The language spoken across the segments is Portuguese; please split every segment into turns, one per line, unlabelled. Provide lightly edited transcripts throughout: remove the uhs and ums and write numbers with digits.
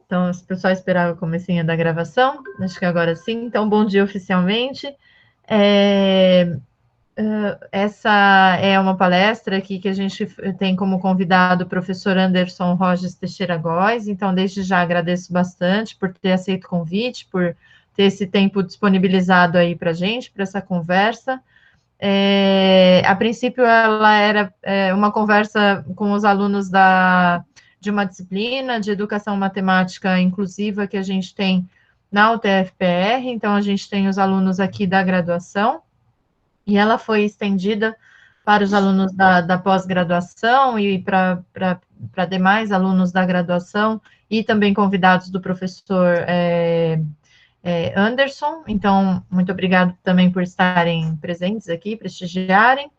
Então, o pessoal esperava o comecinho da gravação, acho que agora sim. Então, bom dia oficialmente. Essa é uma palestra aqui que a gente tem como convidado o professor Anderson Rojas Teixeira Góes. Então, desde já agradeço bastante por ter aceito o convite, por ter esse tempo disponibilizado aí para a gente, para essa conversa. A princípio, ela era uma conversa com os alunos de uma disciplina de educação matemática inclusiva que a gente tem na UTFPR, então a gente tem os alunos aqui da graduação, e ela foi estendida para os alunos da pós-graduação e para demais alunos da graduação, e também convidados do professor Anderson. Então, muito obrigado também por estarem presentes aqui, prestigiarem.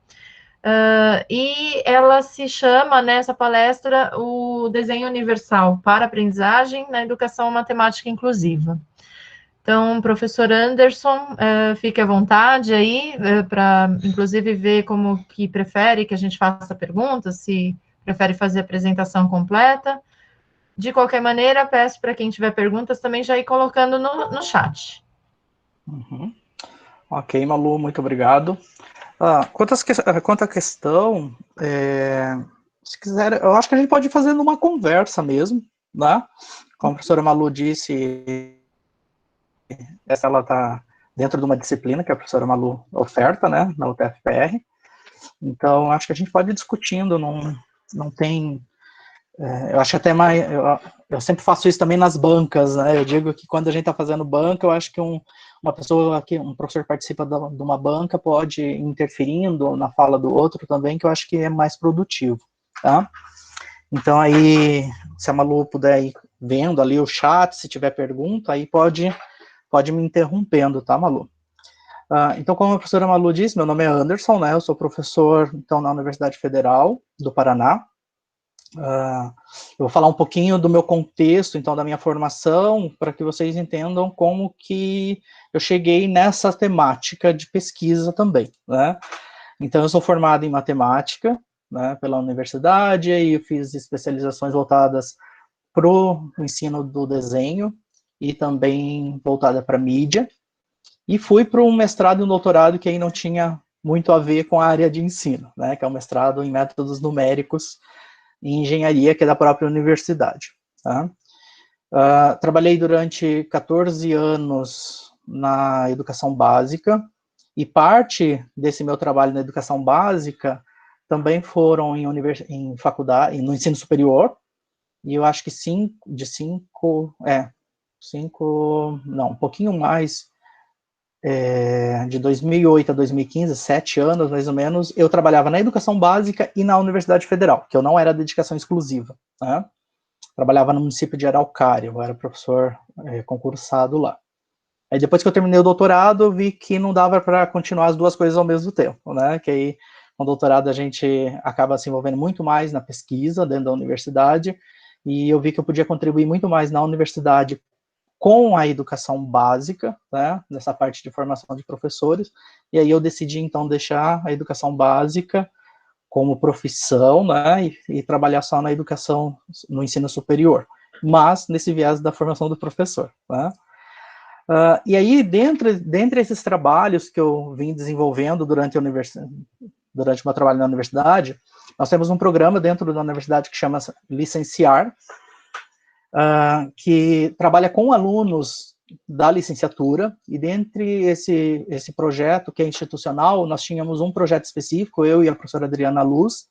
E ela se chama, nessa palestra, o Desenho Universal para Aprendizagem na Educação Matemática Inclusiva. Então, professor Anderson, fique à vontade aí, para, inclusive, ver como que prefere que a gente faça perguntas, se prefere fazer a apresentação completa. De qualquer maneira, peço para quem tiver perguntas também já ir colocando no chat.
Uhum. Ok, Malu, muito obrigado. Quanto à questão, se quiser, eu acho que a gente pode fazer numa conversa mesmo, né? Como a professora Malu disse, ela está dentro de uma disciplina que a professora Malu oferta, né, na UTFPR. Então, acho que a gente pode ir discutindo, não tem... eu acho até mais... Eu sempre faço isso também nas bancas, né? Eu digo que quando a gente está fazendo banca, eu acho que uma pessoa, um professor participa de uma banca, pode ir interferindo na fala do outro também, que eu acho que é mais produtivo, tá? Então, aí, se a Malu puder ir vendo ali o chat, se tiver pergunta, aí pode me interrompendo, tá, Malu? Então, como a professora Malu disse, meu nome é Anderson, né? Eu sou professor, então, na Universidade Federal do Paraná. Eu vou falar um pouquinho do meu contexto, então, da minha formação, para que vocês entendam como que eu cheguei nessa temática de pesquisa também, né? Então, eu sou formado em matemática, né, pela universidade, e eu fiz especializações voltadas para o ensino do desenho e também voltada para mídia, e fui para um mestrado e um doutorado que aí não tinha muito a ver com a área de ensino, né, que é um mestrado em métodos numéricos em engenharia, que é da própria universidade. Tá? Trabalhei durante 14 anos na educação básica, e parte desse meu trabalho na educação básica também foram em faculdade, no ensino superior, e eu acho que um pouquinho mais, de 2008 a 2015, 7 anos mais ou menos, eu trabalhava na educação básica e na Universidade Federal, que eu não era dedicação exclusiva, né? Trabalhava no município de Araucária, eu era professor concursado lá. Aí depois que eu terminei o doutorado, eu vi que não dava para continuar as duas coisas ao mesmo tempo, né? Que aí, com o doutorado, a gente acaba se envolvendo muito mais na pesquisa dentro da universidade, e eu vi que eu podia contribuir muito mais na universidade com a educação básica, né, nessa parte de formação de professores, e aí eu decidi, então, deixar a educação básica como profissão, né, e trabalhar só na educação, no ensino superior, mas nesse viés da formação do professor, né. E aí, dentre esses trabalhos que eu vim desenvolvendo durante o meu trabalho na universidade, nós temos um programa dentro da universidade que chama Licenciar, que trabalha com alunos da licenciatura, e dentre esse projeto, que é institucional, nós tínhamos um projeto específico, eu e a professora Adriana Luz,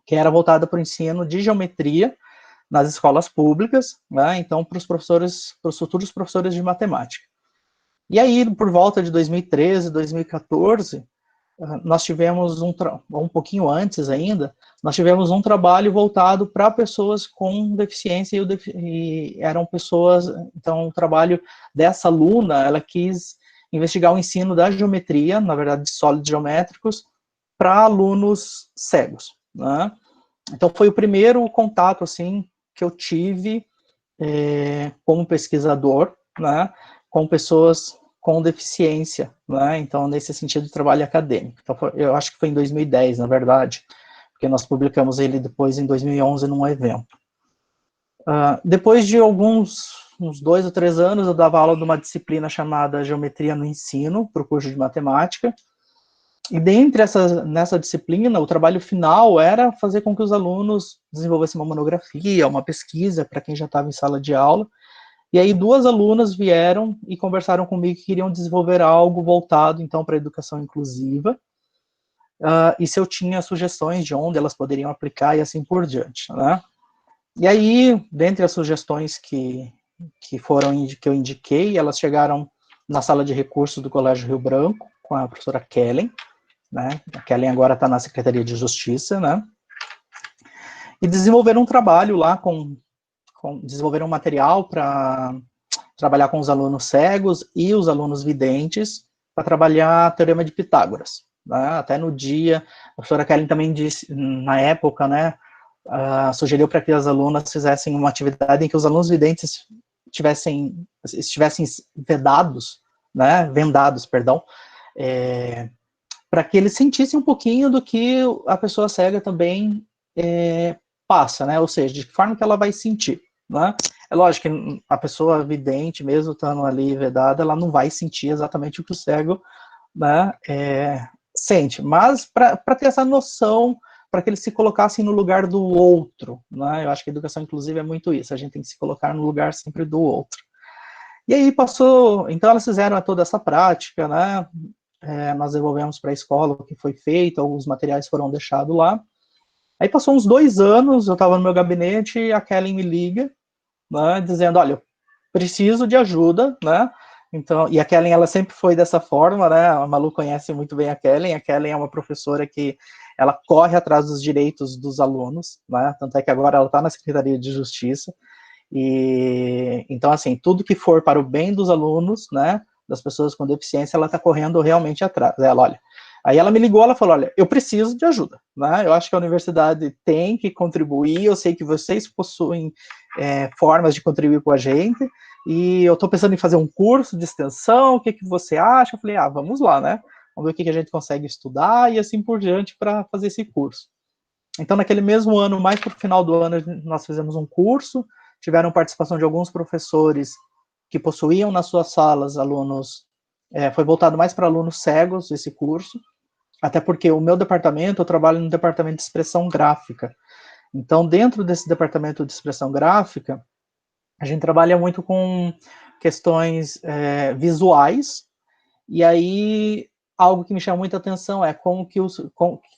que era voltado para o ensino de geometria nas escolas públicas, né, então para os futuros professores de matemática. E aí, por volta de 2013, 2014, nós tivemos um pouquinho antes ainda, nós tivemos um trabalho voltado para pessoas com deficiência, e eram pessoas, então o trabalho dessa aluna, ela quis investigar o ensino da geometria, na verdade de sólidos geométricos, para alunos cegos, né? Então foi o primeiro contato, assim, que eu tive como pesquisador, né, com pessoas com deficiência, né? Então, nesse sentido de trabalho acadêmico. Então, eu acho que foi em 2010, na verdade, porque nós publicamos ele depois em 2011 num evento. Depois de uns 2 ou 3 anos, eu dava aula de uma disciplina chamada Geometria no Ensino, para o curso de Matemática, e nessa disciplina, o trabalho final era fazer com que os alunos desenvolvessem uma monografia, uma pesquisa, para quem já estava em sala de aula, e aí 2 alunas vieram e conversaram comigo que queriam desenvolver algo voltado, então, para a educação inclusiva, e se eu tinha sugestões de onde elas poderiam aplicar e assim por diante, né? E aí, dentre as sugestões que eu indiquei, elas chegaram na sala de recursos do Colégio Rio Branco, com a professora Kellen, né? A Kellen agora está na Secretaria de Justiça, né? E desenvolveram um trabalho lá, desenvolveram um material para trabalhar com os alunos cegos e os alunos videntes, para trabalhar o Teorema de Pitágoras, né? Até no dia, a professora Kellen também disse, na época, né, sugeriu para que as alunas fizessem uma atividade em que os alunos videntes estivessem vendados, para que eles sentissem um pouquinho do que a pessoa cega também passa, né? Ou seja, de que forma que ela vai sentir, né? É lógico que a pessoa vidente, mesmo estando ali vedada, ela não vai sentir exatamente o que o cego, né, sente, mas para ter essa noção, para que eles se colocassem no lugar do outro, né? Eu acho que a educação inclusiva é muito isso, a gente tem que se colocar no lugar sempre do outro. E aí então elas fizeram toda essa prática, né? Nós devolvemos para a escola o que foi feito, alguns materiais foram deixados lá. Aí passou uns 2 anos, eu estava no meu gabinete e a Kellen me liga, né, dizendo, olha, eu preciso de ajuda, né? Então, e a Kellen, ela sempre foi dessa forma, né? A Malu conhece muito bem a Kellen é uma professora que ela corre atrás dos direitos dos alunos, né? Tanto é que agora ela está na Secretaria de Justiça, e então, assim, tudo que for para o bem dos alunos, né, das pessoas com deficiência, ela está correndo realmente atrás. Olha, aí ela me ligou, ela falou, olha, eu preciso de ajuda, né? Eu acho que a universidade tem que contribuir, eu sei que vocês possuem formas de contribuir com a gente, e eu estou pensando em fazer um curso de extensão, o que você acha? Eu falei, vamos lá, né? Vamos ver o que a gente consegue estudar e assim por diante para fazer esse curso. Então, naquele mesmo ano, mais para o final do ano, nós fizemos um curso, tiveram participação de alguns professores que possuíam nas suas salas alunos, foi voltado mais para alunos cegos esse curso, até porque o meu departamento, eu trabalho no departamento de expressão gráfica. Então, dentro desse departamento de expressão gráfica, a gente trabalha muito com questões visuais, e aí algo que me chama muita atenção é que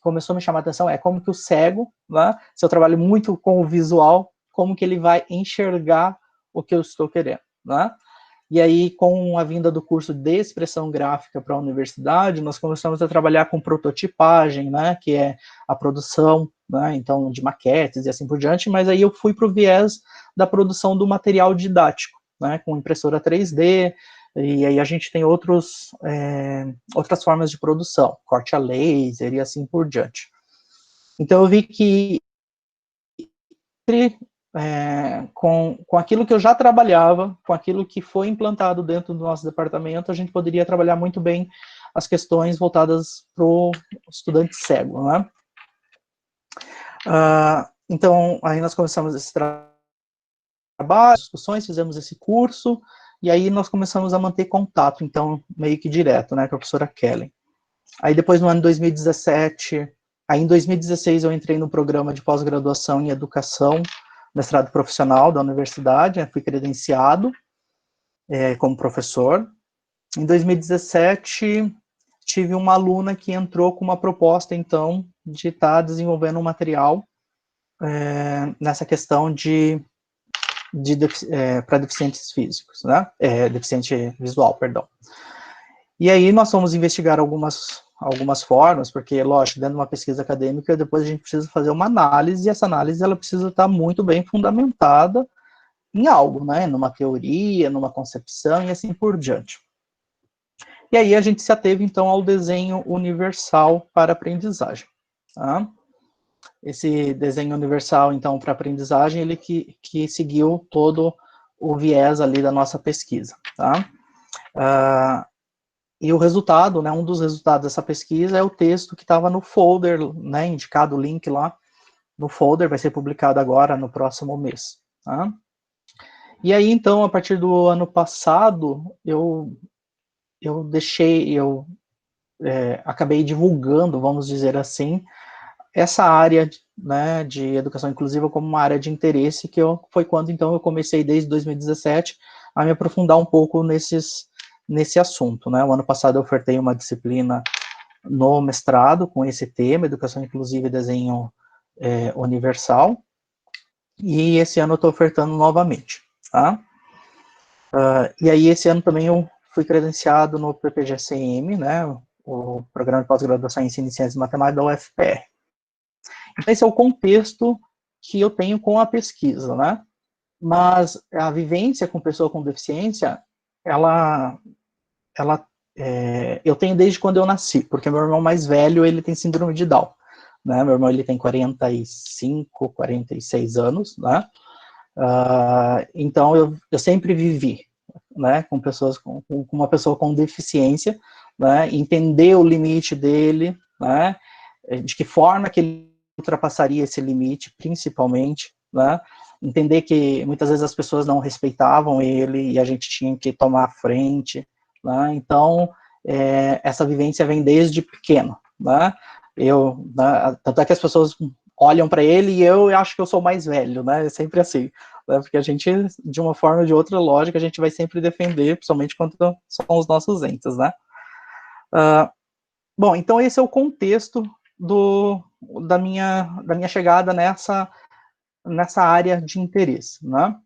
começou a me chamar a atenção é como que o cego, né, se eu trabalho muito com o visual, como que ele vai enxergar o que eu estou querendo, né? E aí, com a vinda do curso de expressão gráfica para a universidade, nós começamos a trabalhar com prototipagem, né, que é a produção, né, então, de maquetes e assim por diante, mas aí eu fui para o viés da produção do material didático, né, com impressora 3D, e aí a gente tem outras formas de produção, corte a laser e assim por diante. Então, eu vi que com aquilo que eu já trabalhava, com aquilo que foi implantado dentro do nosso departamento, a gente poderia trabalhar muito bem as questões voltadas para o estudante cego, né? Então, aí nós começamos esse trabalho, discussões, fizemos esse curso, e aí nós começamos a manter contato, então, meio que direto, né, com a professora Kellen. Aí depois, no ano de 2017, aí em 2016 eu entrei no programa de pós-graduação em educação, mestrado profissional da universidade, fui credenciado como professor. Em 2017, tive uma aluna que entrou com uma proposta, então, de estar desenvolvendo um material nessa questão para deficientes físicos, né? Deficiente visual, perdão. E aí nós fomos investigar algumas formas, porque, lógico, dentro de uma pesquisa acadêmica, depois a gente precisa fazer uma análise, e essa análise ela precisa estar muito bem fundamentada em algo, né? Numa teoria, numa concepção e assim por diante. E aí a gente se ateve, então, ao desenho universal para aprendizagem. Tá? Esse desenho universal, então, para aprendizagem, ele que seguiu todo o viés ali da nossa pesquisa. Tá? E o resultado, né, um dos resultados dessa pesquisa é o texto que estava no folder, né, indicado o link lá no folder, vai ser publicado agora no próximo mês. Tá? E aí, então, a partir do ano passado, acabei divulgando, vamos dizer assim, essa área, né, de educação inclusiva como uma área de interesse, foi quando, então, eu comecei, desde 2017, a me aprofundar um pouco nesse assunto, né. O ano passado eu ofertei uma disciplina no mestrado com esse tema, Educação Inclusiva e Desenho Universal, e esse ano eu estou ofertando novamente, tá? E aí, esse ano também eu fui credenciado no PPG-CM, né, o Programa de Pós-Graduação em Ensino e Ciências e Matemática da UFPR. Então, esse é o contexto que eu tenho com a pesquisa, né? Mas a vivência com pessoa com deficiência, eu tenho desde quando eu nasci, porque meu irmão mais velho, ele tem síndrome de Down, né? Meu irmão, ele tem 45, 46 anos, né? Então, eu sempre vivi, né, com uma pessoa com deficiência, né, entender o limite dele, né, de que forma que ele ultrapassaria esse limite, principalmente, né, entender que muitas vezes as pessoas não respeitavam ele e a gente tinha que tomar a frente, né, então, essa vivência vem desde pequeno, né, tanto é que as pessoas olham para ele e eu acho que eu sou mais velho, né, é sempre assim, né, porque a gente, de uma forma ou de outra, lógica, a gente vai sempre defender, principalmente quando são os nossos entes, né. Bom, então esse é o contexto da minha chegada nessa área de interesse, né.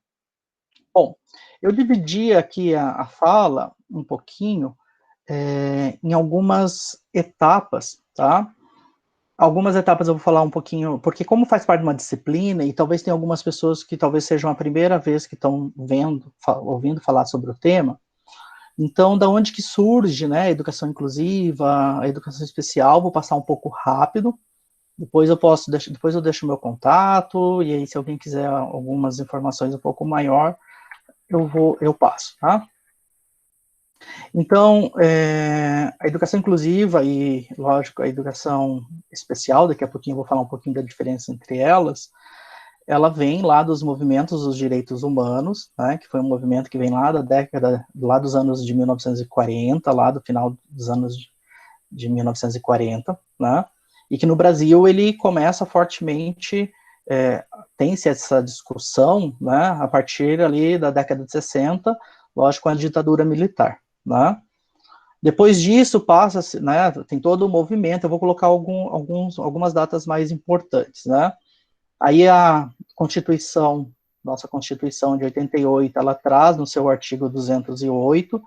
Bom, eu dividi aqui a fala um pouquinho em algumas etapas, tá? Algumas etapas eu vou falar um pouquinho, porque como faz parte de uma disciplina, e talvez tenha algumas pessoas que talvez sejam a primeira vez que estão ouvindo falar sobre o tema, então, da onde que surge, né, a educação inclusiva, a educação especial, vou passar um pouco rápido, depois eu deixo o meu contato, e aí se alguém quiser algumas informações um pouco maior, eu passo, tá? Então, a educação inclusiva e, lógico, a educação especial, daqui a pouquinho eu vou falar um pouquinho da diferença entre elas, ela vem lá dos movimentos dos direitos humanos, né, que foi um movimento que vem lá dos anos de 1940, lá do final dos anos de 1940, né, e que no Brasil ele começa fortemente, tem-se essa discussão, né, a partir ali da década de 60, lógico, com a ditadura militar, né. Depois disso passa-se, né, tem todo o movimento, eu vou colocar algumas datas mais importantes, né. Aí a Constituição, nossa Constituição de 88, ela traz no seu artigo 208,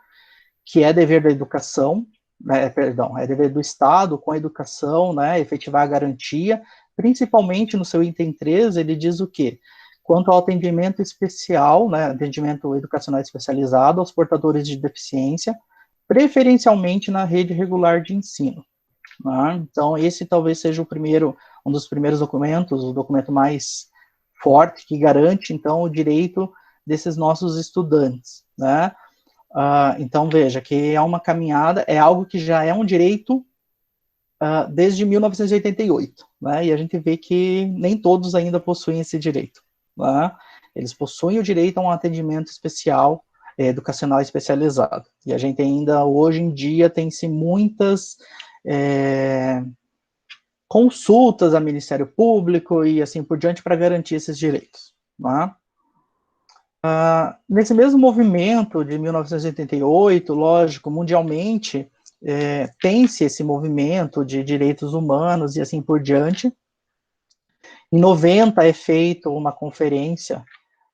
que é dever da educação, né, é dever do Estado com a educação, né, efetivar a garantia, principalmente no seu item 3, ele diz o quê? Quanto ao atendimento especial, né, atendimento educacional especializado aos portadores de deficiência, preferencialmente na rede regular de ensino. Né? Então, esse talvez seja um dos primeiros documentos, o documento mais forte, que garante, então, o direito desses nossos estudantes, né? Então, veja, que é uma caminhada, é algo que já é um direito desde 1988, né? E a gente vê que nem todos ainda possuem esse direito, né? Eles possuem o direito a um atendimento especial, educacional especializado. E a gente ainda, hoje em dia, tem-se muitas consultas a Ministério Público e assim por diante para garantir esses direitos. Né? Nesse mesmo movimento de 1988, lógico, mundialmente, tem-se esse movimento de direitos humanos e assim por diante. Em 90 é feita uma conferência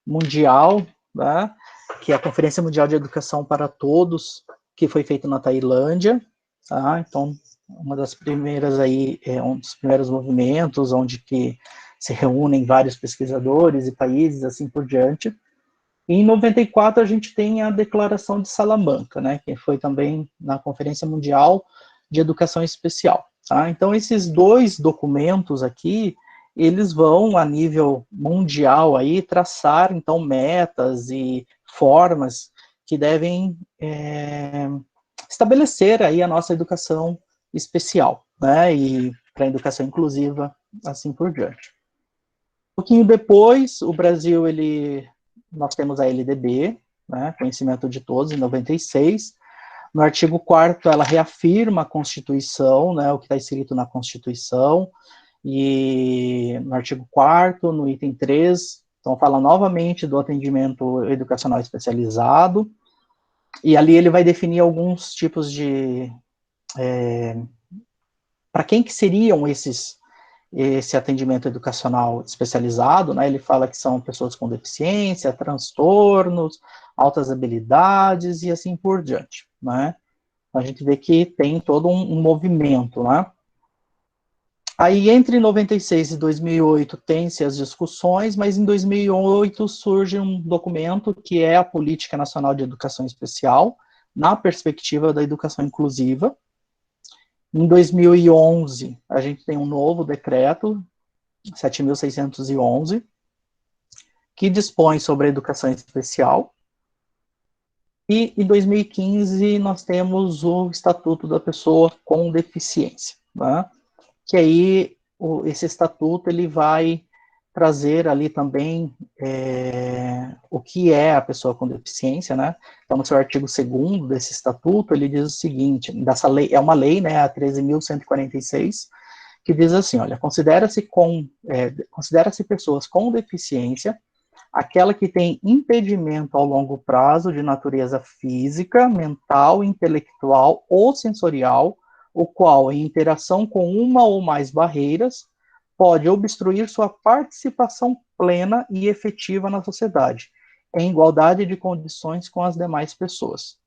mundial, né, que é a Conferência Mundial de Educação para Todos, que foi feita na Tailândia. Tá? Então, uma das primeiras aí, um dos primeiros movimentos onde que se reúnem vários pesquisadores e países, assim por diante. E em 94 a gente tem a Declaração de Salamanca, né, que foi também na Conferência Mundial de Educação Especial. Tá? Então, esses dois documentos aqui, eles vão, a nível mundial, aí, traçar, então, metas e formas que devem estabelecer aí a nossa educação especial, né, e para a educação inclusiva, assim por diante. Um pouquinho depois, o Brasil, ele nós temos a LDB, né, conhecimento de todos, em 96. No artigo 4º, ela reafirma a Constituição, né, o que está escrito na Constituição, e no artigo 4º, no item 3, então fala novamente do atendimento educacional especializado, e ali ele vai definir alguns tipos de... para quem que seriam esse atendimento educacional especializado, né? Ele fala que são pessoas com deficiência, transtornos, altas habilidades e assim por diante, né? A gente vê que tem todo um movimento, né? Aí, entre 96 e 2008, tem-se as discussões, mas em 2008 surge um documento que é a Política Nacional de Educação Especial, na perspectiva da educação inclusiva. Em 2011, a gente tem um novo decreto, 7.611, que dispõe sobre a educação especial. E em 2015, nós temos o Estatuto da Pessoa com Deficiência, né? Que aí, esse estatuto, ele vai trazer ali também o que é a pessoa com deficiência, né? Então, no seu artigo 2º desse estatuto, ele diz o seguinte, dessa lei, é uma lei, né, a 13.146, que diz assim, olha, considera-se pessoas com deficiência aquela que tem impedimento ao longo prazo de natureza física, mental, intelectual ou sensorial, o qual, em interação com uma ou mais barreiras, pode obstruir sua participação plena e efetiva na sociedade, em igualdade de condições com as demais pessoas.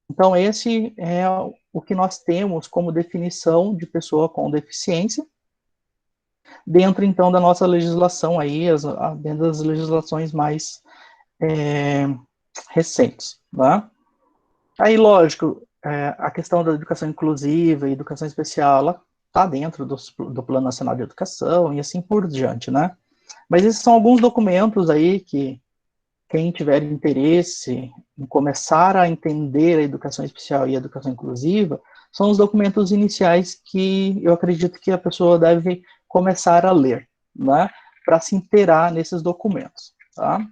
Então, esse é o que nós temos como definição de pessoa com deficiência, dentro, então, da nossa legislação aí, dentro das legislações mais recentes, né? Aí, lógico, a questão da educação inclusiva e educação especial, ela está dentro do Plano Nacional de Educação e assim por diante, né? Mas esses são alguns documentos aí que quem tiver interesse em começar a entender a educação especial e a educação inclusiva, são os documentos iniciais que eu acredito que a pessoa deve começar a ler, né? Para se inteirar nesses documentos, tá?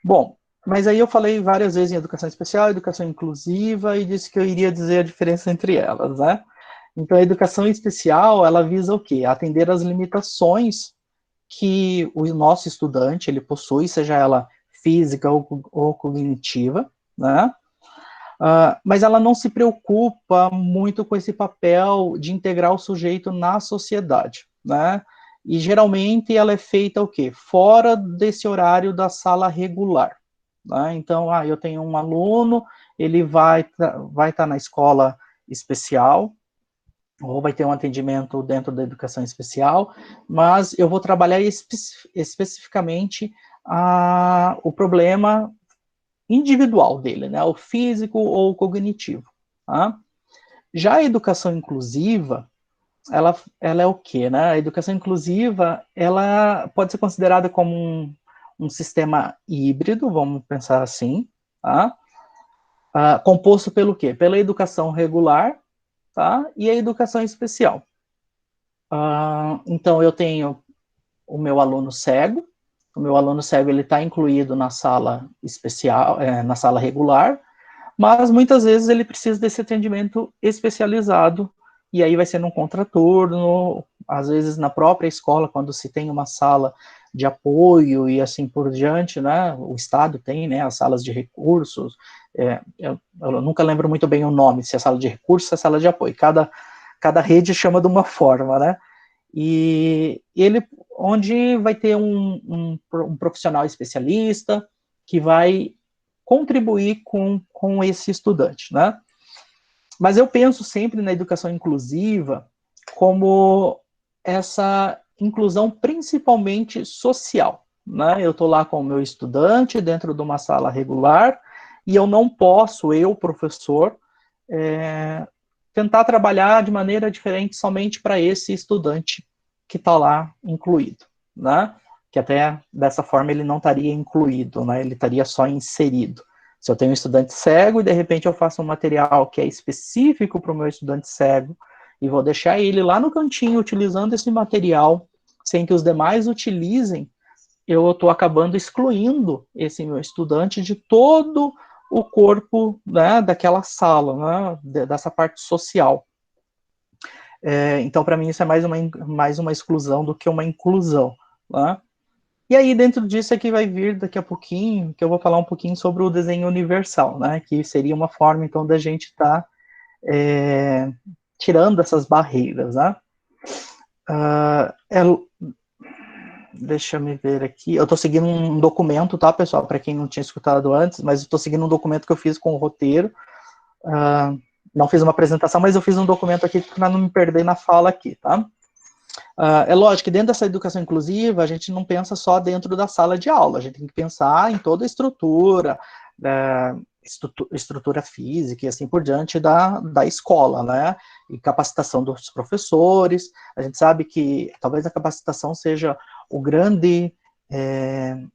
Bom, mas aí eu falei várias vezes em educação especial, educação inclusiva, e disse que eu iria dizer a diferença entre elas, né? Então, a educação especial, ela visa o quê? Atender às limitações que o nosso estudante, ele possui, seja ela física ou cognitiva, né? Mas ela não se preocupa muito com esse papel de integrar o sujeito na sociedade, né? E geralmente ela é feita o quê? Fora desse horário da sala regular, né? Então, eu tenho um aluno, ele vai estar na escola especial, ou vai ter um atendimento dentro da educação especial, mas eu vou trabalhar especificamente o problema individual dele, né, o físico ou o cognitivo. Tá? Já a educação inclusiva, ela é o quê? Né? A educação inclusiva, ela pode ser considerada como um sistema híbrido, vamos pensar assim, tá? Composto pelo quê? Pela educação regular, tá? E a educação especial. Então, eu tenho o meu aluno cego, ele está incluído na sala especial, na sala regular, mas muitas vezes ele precisa desse atendimento especializado, e aí vai ser num contraturno, às vezes na própria escola, quando se tem uma sala de apoio e assim por diante, né, o Estado tem, né, as salas de recursos, eu nunca lembro muito bem o nome, se é sala de recursos, se é sala de apoio, cada rede chama de uma forma, né, e ele, onde vai ter um profissional especialista que vai contribuir com esse estudante, né? Mas eu penso sempre na educação inclusiva como essa inclusão principalmente social, né? Eu estou lá com o meu estudante dentro de uma sala regular e eu não posso, professor, tentar trabalhar de maneira diferente somente para esse estudante que está lá incluído, né? Que até dessa forma ele não estaria incluído, né? Ele estaria só inserido. Se eu tenho um estudante cego e de repente eu faço um material que é específico para o meu estudante cego e vou deixar ele lá no cantinho utilizando esse material sem que os demais utilizem, eu estou acabando excluindo esse meu estudante de todo o corpo, né, daquela sala, né, dessa parte social. Então, para mim, isso é mais uma exclusão do que uma inclusão. Né? E aí, dentro disso é que vai vir daqui a pouquinho, que eu vou falar um pouquinho sobre o desenho universal, né, que seria uma forma, então, da gente estar tirando essas barreiras. Né? Deixa eu ver aqui. Eu estou seguindo um documento, tá, pessoal? Para quem não tinha escutado antes, mas eu estou seguindo um documento que eu fiz com o roteiro. Não fiz uma apresentação, mas eu fiz um documento aqui para não me perder na fala aqui, tá? É lógico que dentro dessa educação inclusiva, a gente não pensa só dentro da sala de aula, a gente tem que pensar em toda a estrutura, estrutura física e assim por diante da escola, né? E capacitação dos professores. A gente sabe que talvez a capacitação seja o grande,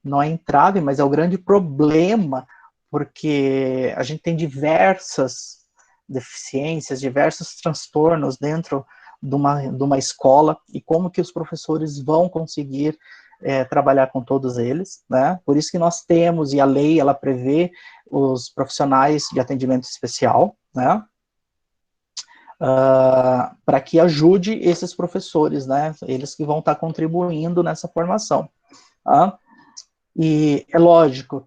não é entrave, mas é o grande problema, porque a gente tem diversas deficiências, diversos transtornos dentro de uma escola, e como que os professores vão conseguir trabalhar com todos eles, né? Por isso que nós temos, e a lei, ela prevê os profissionais de atendimento especial, né? Para que ajude esses professores, né? Eles que vão estar contribuindo nessa formação. Tá? E é lógico,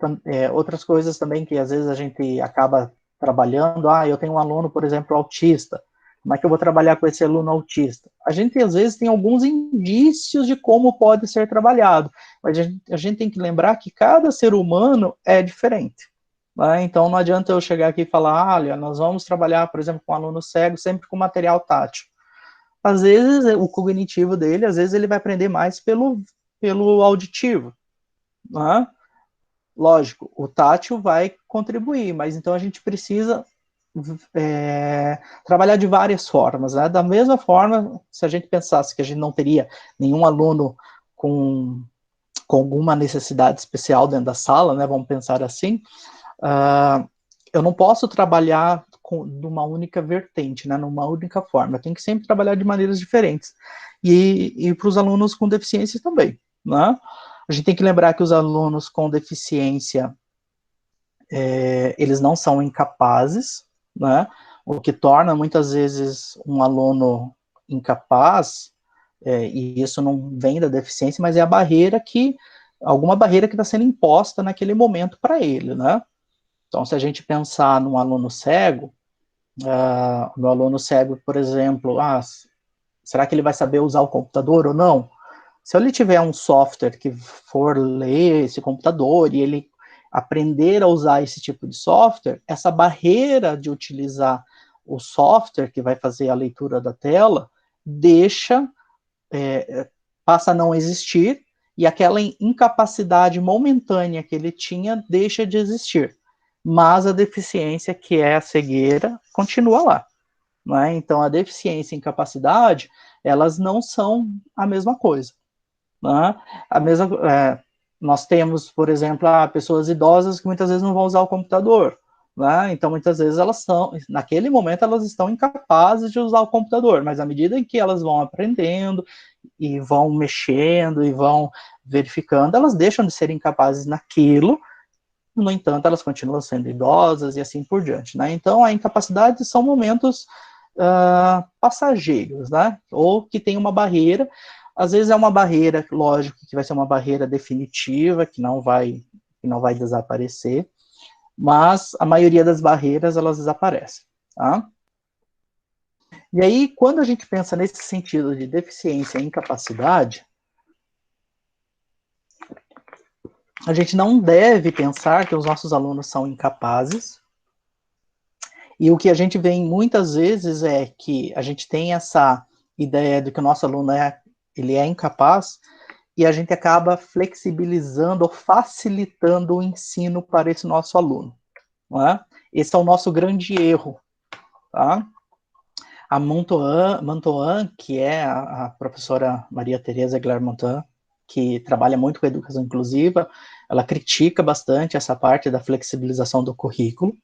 outras coisas também que às vezes a gente acaba trabalhando, eu tenho um aluno, por exemplo, autista, como é que eu vou trabalhar com esse aluno autista? A gente, às vezes, tem alguns indícios de como pode ser trabalhado, mas a gente tem que lembrar que cada ser humano é diferente. Né? Então, não adianta eu chegar aqui e falar, olha, nós vamos trabalhar, por exemplo, com um aluno cego, sempre com material tátil. Às vezes, o cognitivo dele, às vezes, ele vai aprender mais pelo auditivo. Né? Lógico, o tátil vai contribuir, mas então a gente precisa trabalhar de várias formas. Né? Da mesma forma, se a gente pensasse que a gente não teria nenhum aluno com alguma necessidade especial dentro da sala, né, vamos pensar assim, eu não posso trabalhar numa única vertente, né, numa única forma. Eu tenho que sempre trabalhar de maneiras diferentes. E para os alunos com deficiência também. Né? A gente tem que lembrar que os alunos com deficiência, eles não são incapazes, né? O que torna muitas vezes um aluno incapaz, e isso não vem da deficiência, mas é alguma barreira que está sendo imposta naquele momento para ele, né? Então, se a gente pensar num aluno cego, no aluno cego, por exemplo, será que ele vai saber usar o computador ou não? Se ele tiver um software que for ler esse computador e ele aprender a usar esse tipo de software, essa barreira de utilizar o software que vai fazer a leitura da tela passa a não existir, e aquela incapacidade momentânea que ele tinha deixa de existir. Mas a deficiência, que é a cegueira, continua lá. Né? Então, a deficiência e a incapacidade, elas não são a mesma coisa. Né? Nós temos, por exemplo, pessoas idosas que muitas vezes não vão usar o computador. Né? Então, muitas vezes naquele momento, elas estão incapazes de usar o computador, mas à medida em que elas vão aprendendo e vão mexendo e vão verificando, elas deixam de ser incapazes naquilo. No entanto, elas continuam sendo idosas e assim por diante. Né? Então, a incapacidade são momentos passageiros, né? Ou que tem uma barreira. Às vezes é uma barreira, lógico, que vai ser uma barreira definitiva, que não vai desaparecer, mas a maioria das barreiras, elas desaparecem. Tá? E aí, quando a gente pensa nesse sentido de deficiência e incapacidade, a gente não deve pensar que os nossos alunos são incapazes. E o que a gente vê muitas vezes é que a gente tem essa ideia de que o nosso aluno ele é incapaz, e a gente acaba flexibilizando ou facilitando o ensino para esse nosso aluno. Não é? Esse é o nosso grande erro. Tá? A Mantoan, que é a professora Maria Tereza Aguilar-Mantoan, que trabalha muito com a educação inclusiva, ela critica bastante essa parte da flexibilização do currículo,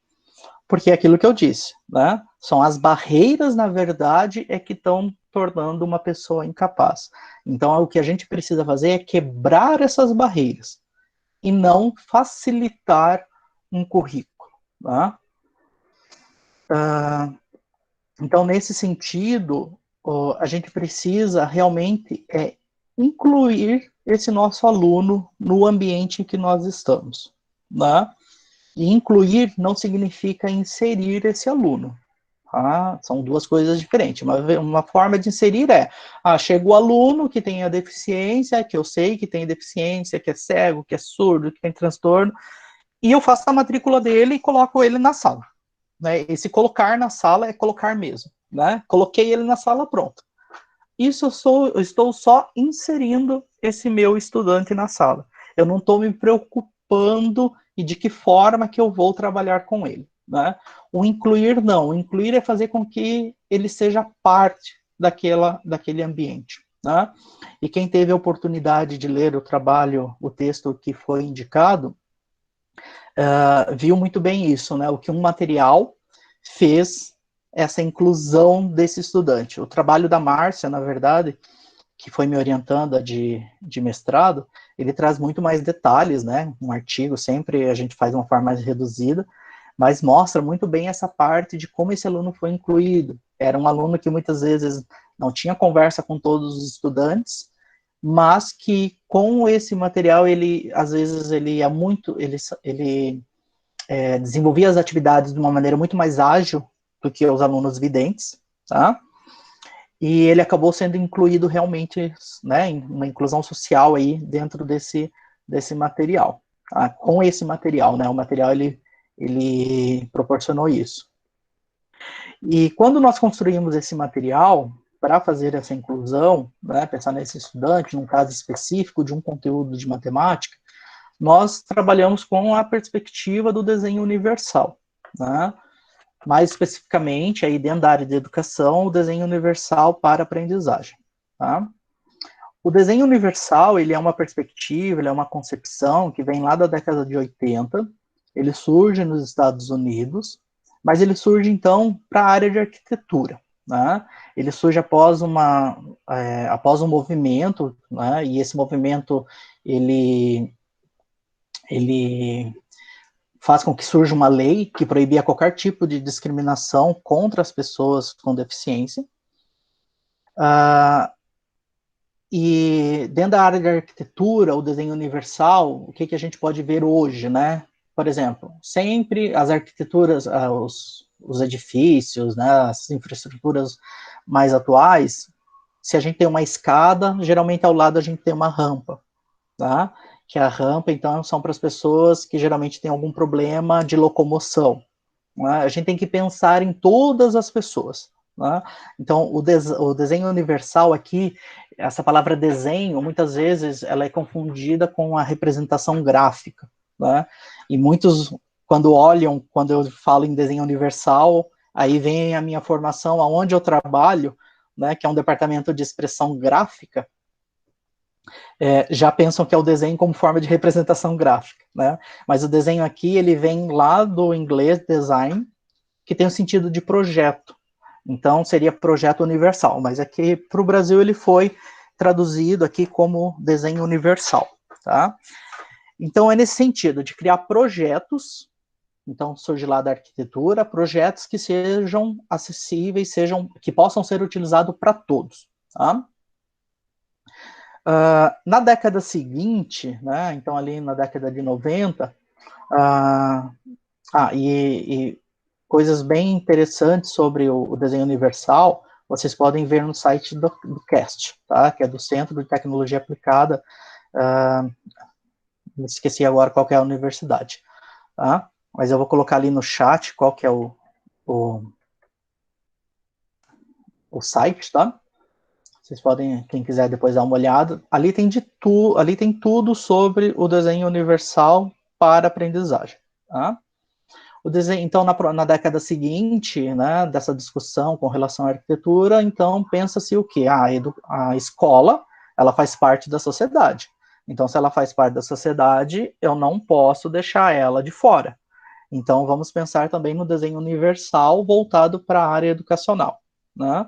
Porque é aquilo que eu disse, né? São as barreiras, na verdade, é que estão tornando uma pessoa incapaz. Então, o que a gente precisa fazer é quebrar essas barreiras e não facilitar um currículo, né? Então, nesse sentido, a gente precisa realmente incluir esse nosso aluno no ambiente em que nós estamos, né? E incluir não significa inserir esse aluno. Tá? São duas coisas diferentes. Uma forma de inserir chega o aluno que tem a deficiência, que eu sei que tem deficiência, que é cego, que é surdo, que tem transtorno, e eu faço a matrícula dele e coloco ele na sala. Né? Esse colocar na sala é colocar mesmo. Né? Coloquei ele na sala, pronto. Isso eu estou só inserindo esse meu estudante na sala. Eu não estou me preocupando e de que forma que eu vou trabalhar com ele. Né? O incluir não. O incluir é fazer com que ele seja parte daquele ambiente. Né? E quem teve a oportunidade de ler o trabalho, o texto que foi indicado, viu muito bem isso, né? O que um material fez essa inclusão desse estudante. O trabalho da Márcia, na verdade, que foi me orientando de mestrado, ele traz muito mais detalhes, né? Um artigo sempre a gente faz de uma forma mais reduzida, mas mostra muito bem essa parte de como esse aluno foi incluído. Era um aluno que muitas vezes não tinha conversa com todos os estudantes, mas que com esse material ele, às vezes, ele desenvolvia as atividades de uma maneira muito mais ágil do que os alunos videntes, tá? E ele acabou sendo incluído realmente, né, em uma inclusão social aí dentro desse material, tá? Com esse material, né, o material ele proporcionou isso. E quando nós construímos esse material para fazer essa inclusão, né, pensar nesse estudante, num caso específico de um conteúdo de matemática, nós trabalhamos com a perspectiva do desenho universal, né? Mais especificamente, aí dentro da área de educação, o desenho universal para aprendizagem. Tá? O desenho universal, ele é uma perspectiva, ele é uma concepção que vem lá da década de 80, ele surge nos Estados Unidos, mas ele surge, então, para a área de arquitetura. Né? Ele surge após um movimento, né? E esse movimento, ele faz com que surja uma lei que proibia qualquer tipo de discriminação contra as pessoas com deficiência. E dentro da área de arquitetura, o desenho universal, o que a gente pode ver hoje, né? Por exemplo, sempre as arquiteturas, os edifícios, né, as infraestruturas mais atuais, se a gente tem uma escada, geralmente ao lado a gente tem uma rampa, tá? Que a rampa, então, são para as pessoas que geralmente têm algum problema de locomoção. Né? A gente tem que pensar em todas as pessoas. Né? Então, o desenho universal aqui, essa palavra desenho, muitas vezes, ela é confundida com a representação gráfica. Né? E muitos, quando eu falo em desenho universal, aí vem a minha formação, aonde eu trabalho, né, que é um departamento de expressão gráfica, já pensam que é o desenho como forma de representação gráfica, né? Mas o desenho aqui, ele vem lá do inglês design, que tem o sentido de projeto. Então, seria projeto universal, mas aqui para o Brasil ele foi traduzido aqui como desenho universal, tá? Então, é nesse sentido, de criar projetos, então surge lá da arquitetura, projetos que sejam acessíveis, que possam ser utilizados para todos, tá? Na década seguinte, né, então ali na década de 90, e coisas bem interessantes sobre o desenho universal, vocês podem ver no site do CAST, tá, que é do Centro de Tecnologia Aplicada, me esqueci agora qual que é a universidade, tá, mas eu vou colocar ali no chat qual que é o site, tá? Vocês podem, quem quiser depois dar uma olhada. Ali tem tudo sobre o desenho universal para aprendizagem. Tá? O desenho, então, na década seguinte, né, dessa discussão com relação à arquitetura, então pensa-se o quê? A escola, ela faz parte da sociedade. Então, se ela faz parte da sociedade, eu não posso deixar ela de fora. Então, vamos pensar também no desenho universal voltado para a área educacional, né?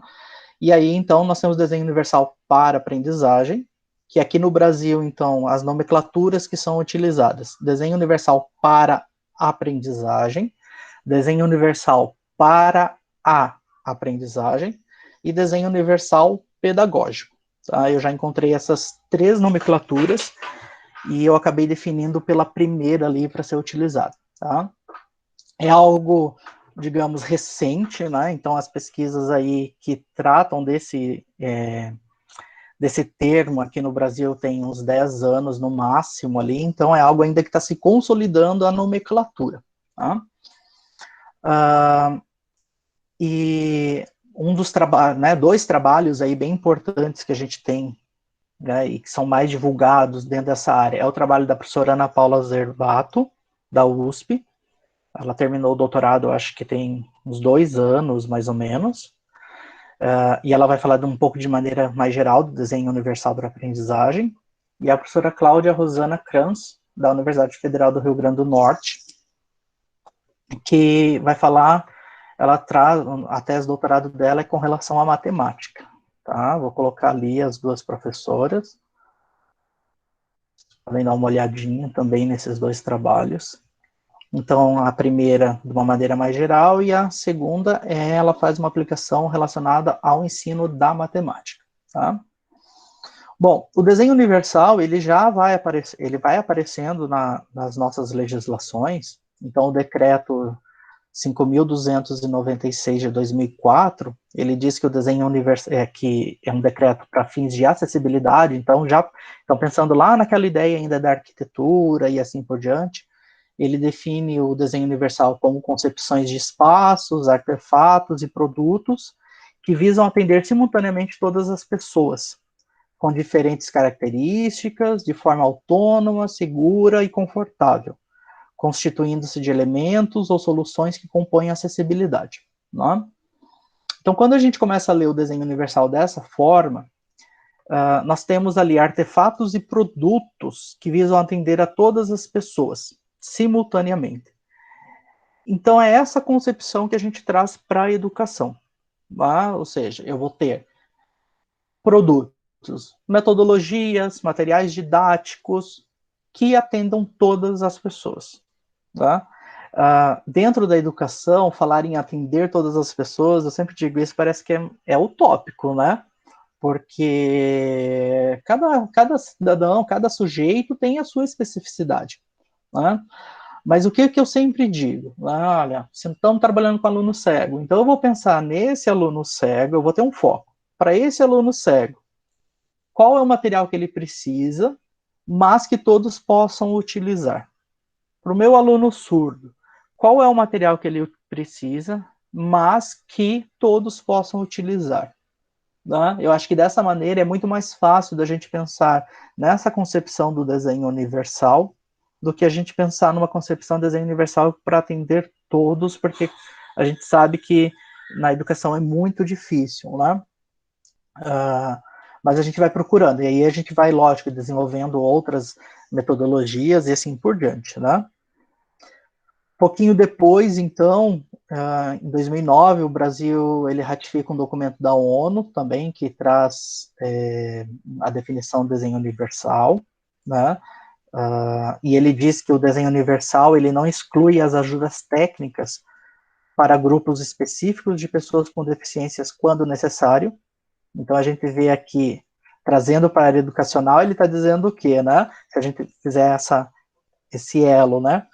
E aí, então, nós temos desenho universal para aprendizagem, que aqui no Brasil, então, as nomenclaturas que são utilizadas: desenho universal para aprendizagem, desenho universal para a aprendizagem e desenho universal pedagógico. Tá? Eu já encontrei essas 3 nomenclaturas e eu acabei definindo pela primeira ali para ser utilizada. Tá? É algo, digamos, recente, né? Então as pesquisas aí que tratam desse termo aqui no Brasil tem uns 10 anos no máximo ali, então é algo ainda que está se consolidando a nomenclatura. Tá? E um dos trabalhos, né, 2 trabalhos aí bem importantes que a gente tem, né, e que são mais divulgados dentro dessa área, é o trabalho da professora Ana Paula Zervato, da USP. Ela terminou o doutorado, acho que tem uns 2 anos, mais ou menos, e ela vai falar um pouco de maneira mais geral do desenho universal para aprendizagem. E a professora Cláudia Rosana Kranz, da Universidade Federal do Rio Grande do Norte, que vai falar, ela traz, a tese de doutorado dela é com relação à matemática, tá? Vou colocar ali as 2 professoras, podem dar uma olhadinha também nesses 2 trabalhos. Então, a primeira de uma maneira mais geral e a segunda ela faz uma aplicação relacionada ao ensino da matemática, tá? Bom, o desenho universal, ele já vai aparecer, ele vai aparecendo nas nossas legislações. Então, o decreto 5.296 de 2004, ele diz que o desenho universal que é um decreto para fins de acessibilidade. Então, já estão pensando lá naquela ideia ainda da arquitetura e assim por diante. Ele define o desenho universal como concepções de espaços, artefatos e produtos que visam atender simultaneamente todas as pessoas, com diferentes características, de forma autônoma, segura e confortável, constituindo-se de elementos ou soluções que compõem a acessibilidade. Não? Então, quando a gente começa a ler o desenho universal dessa forma, nós temos ali artefatos e produtos que visam atender a todas as pessoas, simultaneamente. Então, é essa concepção que a gente traz para a educação. Tá? Ou seja, eu vou ter produtos, metodologias, materiais didáticos que atendam todas as pessoas. Tá? Dentro da educação, falar em atender todas as pessoas, eu sempre digo isso, parece que é utópico, né? Porque cada cidadão, cada sujeito tem a sua especificidade. Né? Mas o que eu sempre digo? Olha, se estamos trabalhando com aluno cego, então eu vou pensar nesse aluno cego, eu vou ter um foco. Para esse aluno cego, qual é o material que ele precisa, mas que todos possam utilizar? Para o meu aluno surdo, qual é o material que ele precisa, mas que todos possam utilizar? Né? Eu acho que dessa maneira é muito mais fácil da gente pensar nessa concepção do desenho universal do que a gente pensar numa concepção de desenho universal para atender todos, porque a gente sabe que na educação é muito difícil, né? Mas a gente vai procurando, e aí a gente vai, lógico, desenvolvendo outras metodologias e assim por diante, né? Pouquinho depois, então, em 2009, o Brasil ele ratifica um documento da ONU também que traz a definição do desenho universal, né? E ele diz que o desenho universal ele não exclui as ajudas técnicas para grupos específicos de pessoas com deficiências quando necessário. Então a gente vê aqui trazendo para a área educacional, ele está dizendo o quê, né? Se a gente fizer esse elo, né?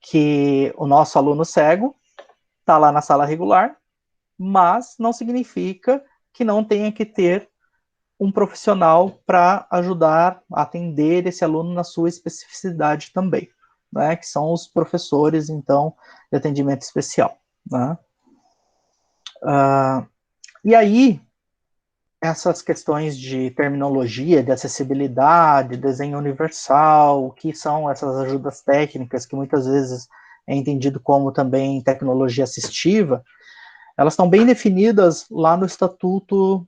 Que o nosso aluno cego está lá na sala regular, mas não significa que não tenha que ter um profissional para ajudar a atender esse aluno na sua especificidade também, né, que são os professores, então, de atendimento especial. Né? E aí, essas questões de terminologia, de acessibilidade, desenho universal, o que são essas ajudas técnicas, que muitas vezes é entendido como também tecnologia assistiva, elas estão bem definidas lá no Estatuto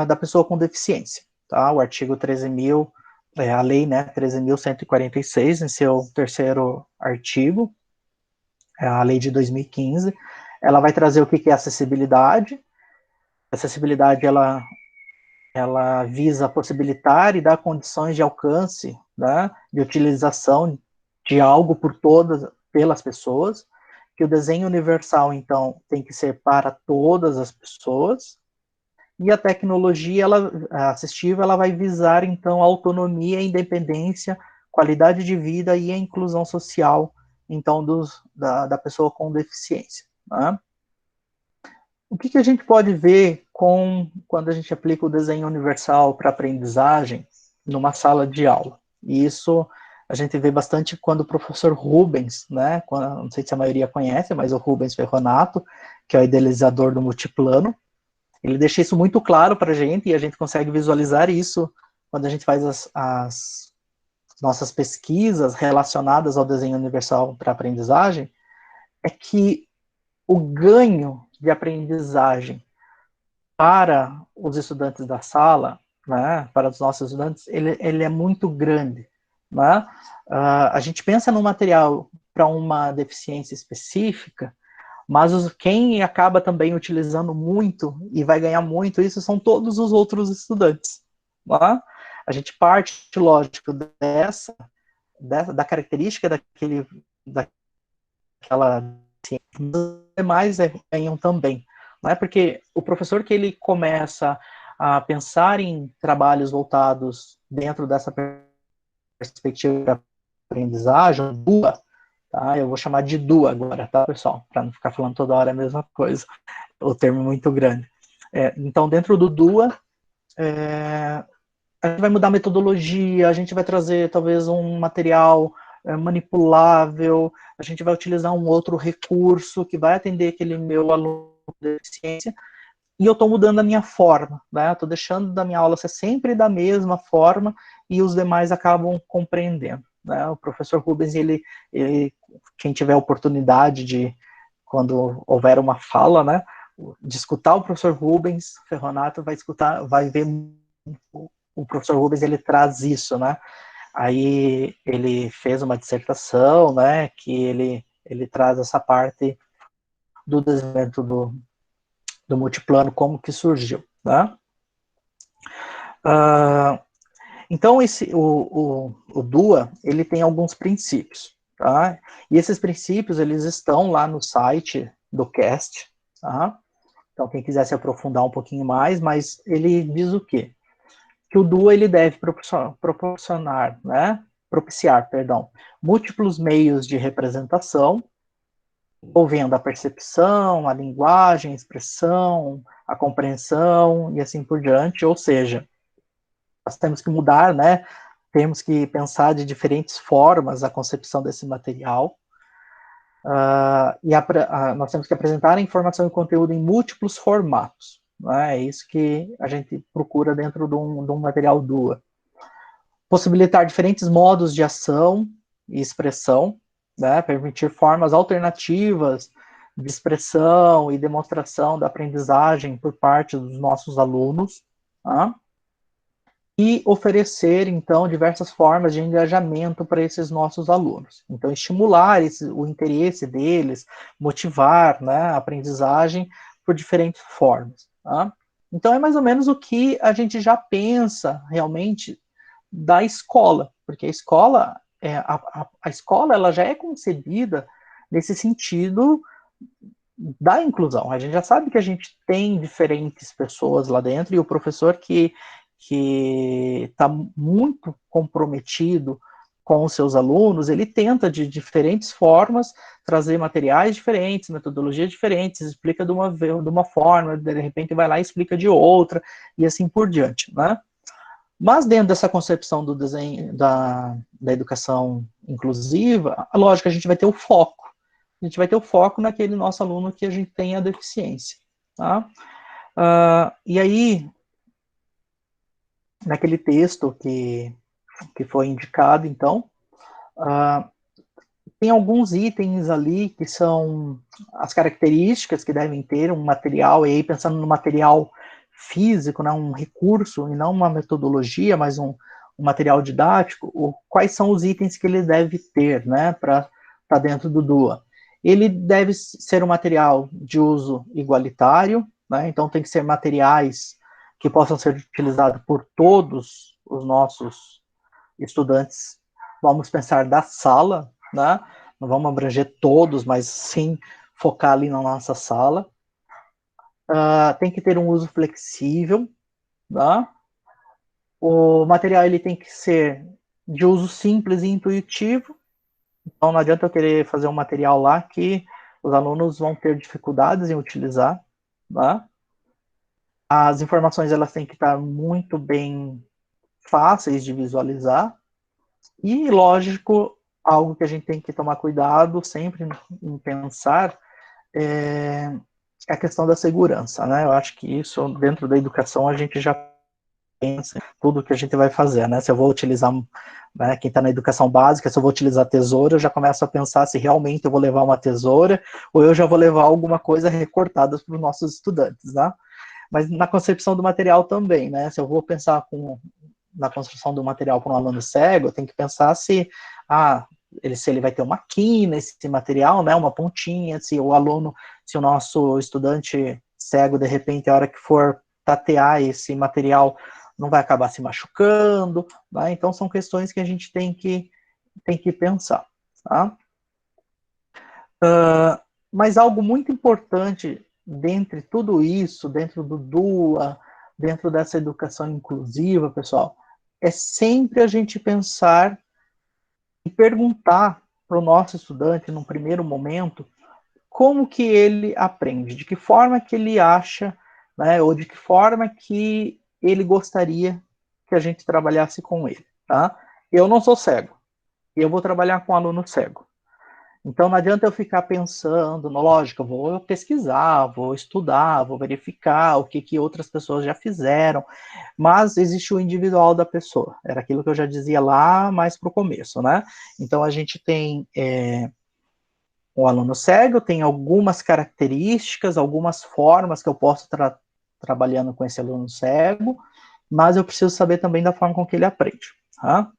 da Pessoa com Deficiência, tá? O artigo 13.000 a lei, né, 13.146, em seu terceiro artigo, a lei de 2015, ela vai trazer o que é acessibilidade. Acessibilidade, ela visa possibilitar e dar condições de alcance, né, de utilização de algo por todas, pelas pessoas, que o desenho universal, então, tem que ser para todas as pessoas, e a tecnologia a assistiva, ela vai visar, então, a autonomia, a independência, qualidade de vida e a inclusão social, então, da pessoa com deficiência, né? O que a gente pode ver quando a gente aplica o desenho universal para aprendizagem numa sala de aula? E isso a gente vê bastante quando o professor Rubens, né, não sei se a maioria conhece, mas o Rubens Ferronato, que é o idealizador do multiplano, ele deixa isso muito claro para a gente e a gente consegue visualizar isso quando a gente faz as nossas pesquisas relacionadas ao desenho universal para aprendizagem, é que o ganho de aprendizagem para os estudantes da sala, né, para os nossos estudantes, ele é muito grande. Né? A gente pensa no material para uma deficiência específica, mas quem acaba também utilizando muito e vai ganhar muito isso são todos os outros estudantes. Né? A gente parte, lógico, da característica daquela ciência, os demais ganham também. Não é porque o professor que ele começa a pensar em trabalhos voltados dentro dessa perspectiva de aprendizagem, DUA, tá? Eu vou chamar de DUA agora, tá, pessoal? Para não ficar falando toda hora a mesma coisa, o termo é muito grande. Então, dentro do DUA, a gente vai mudar a metodologia, a gente vai trazer talvez um material manipulável, a gente vai utilizar um outro recurso que vai atender aquele meu aluno de deficiência, e eu estou mudando a minha forma, né? Estou deixando da minha aula ser sempre da mesma forma e os demais acabam compreendendo. Né? O professor Rubens, quem tiver a oportunidade de, quando houver uma fala, né, de escutar o professor Rubens Ferronato, vai ver o professor Rubens, ele traz isso, né? Aí ele fez uma dissertação, né, que ele traz essa parte do desenvolvimento do multiplano, como que surgiu, né? Então, o DUA, ele tem alguns princípios, tá? E esses princípios, eles estão lá no site do CAST, tá? Então, quem quiser se aprofundar um pouquinho mais, mas ele diz o quê? Que o DUA, ele deve propiciar, múltiplos meios de representação, envolvendo a percepção, a linguagem, a expressão, a compreensão e assim por diante, ou seja, nós temos que mudar, né? Temos que pensar de diferentes formas a concepção desse material. Nós temos que apresentar a informação e conteúdo em múltiplos formatos. Né? É isso que a gente procura dentro de um material DUA. Possibilitar diferentes modos de ação e expressão, né? Permitir formas alternativas de expressão e demonstração da aprendizagem por parte dos nossos alunos. Tá? E oferecer, então, diversas formas de engajamento para esses nossos alunos. Então, estimular o interesse deles, motivar, né, a aprendizagem por diferentes formas. Tá? Então, é mais ou menos o que a gente já pensa, realmente, da escola, porque a escola, a escola ela já é concebida nesse sentido da inclusão. A gente já sabe que a gente tem diferentes pessoas lá dentro, e o professor que está muito comprometido com os seus alunos, ele tenta de diferentes formas trazer materiais diferentes, metodologias diferentes, explica de uma forma, de repente vai lá e explica de outra, e assim por diante, né? Mas dentro dessa concepção do desenho, da educação inclusiva, lógico, a gente vai ter o foco. A gente vai ter o foco naquele nosso aluno que a gente tem a deficiência. Tá? E aí, naquele texto que foi indicado, então, tem alguns itens ali que são as características que devem ter um material, e aí pensando no material físico, né, um recurso, e não uma metodologia, mas um um material didático, quais são os itens que ele deve ter, né, para dentro do DUA. Ele deve ser um material de uso igualitário, né, então tem que ser materiais que possam ser utilizados por todos os nossos estudantes, vamos pensar da sala, né, não vamos abranger todos, mas sim focar ali na nossa sala. Tem que ter um uso flexível, né? O material ele tem que ser de uso simples e intuitivo, então não adianta eu querer fazer um material lá que os alunos vão ter dificuldades em utilizar, né? As informações elas têm que estar muito bem fáceis de visualizar e, lógico, algo que a gente tem que tomar cuidado sempre em pensar é a questão da segurança, né? Eu acho que isso dentro da educação a gente já pensa em tudo que a gente vai fazer, né? Se eu vou utilizar, né, quem está na educação básica, se eu vou utilizar tesoura, eu já começo a pensar se realmente eu vou levar uma tesoura ou eu já vou levar alguma coisa recortada para os nossos estudantes, né? Mas na concepção do material também, né? Se eu vou pensar na construção do material para um aluno cego, eu tenho que pensar se ele vai ter uma quina, esse material, né? Uma pontinha, se o nosso estudante cego, de repente, a hora que for tatear esse material, não vai acabar se machucando, né? Então são questões que a gente tem que pensar, tá? Mas algo muito importante dentre tudo isso, dentro do DUA, dentro dessa educação inclusiva, pessoal, é sempre a gente pensar e perguntar para o nosso estudante, num primeiro momento, como que ele aprende, de que forma que ele acha, né, ou de que forma que ele gostaria que a gente trabalhasse com ele, tá? Eu não sou cego, eu vou trabalhar com aluno cego. Então não adianta eu ficar pensando, lógico, eu vou pesquisar, vou estudar, vou verificar o que outras pessoas já fizeram, mas existe o individual da pessoa, era aquilo que eu já dizia lá mais para o começo, né? Então a gente tem o aluno cego, tem algumas características, algumas formas que eu posso trabalhando com esse aluno cego, mas eu preciso saber também da forma com que ele aprende, tá?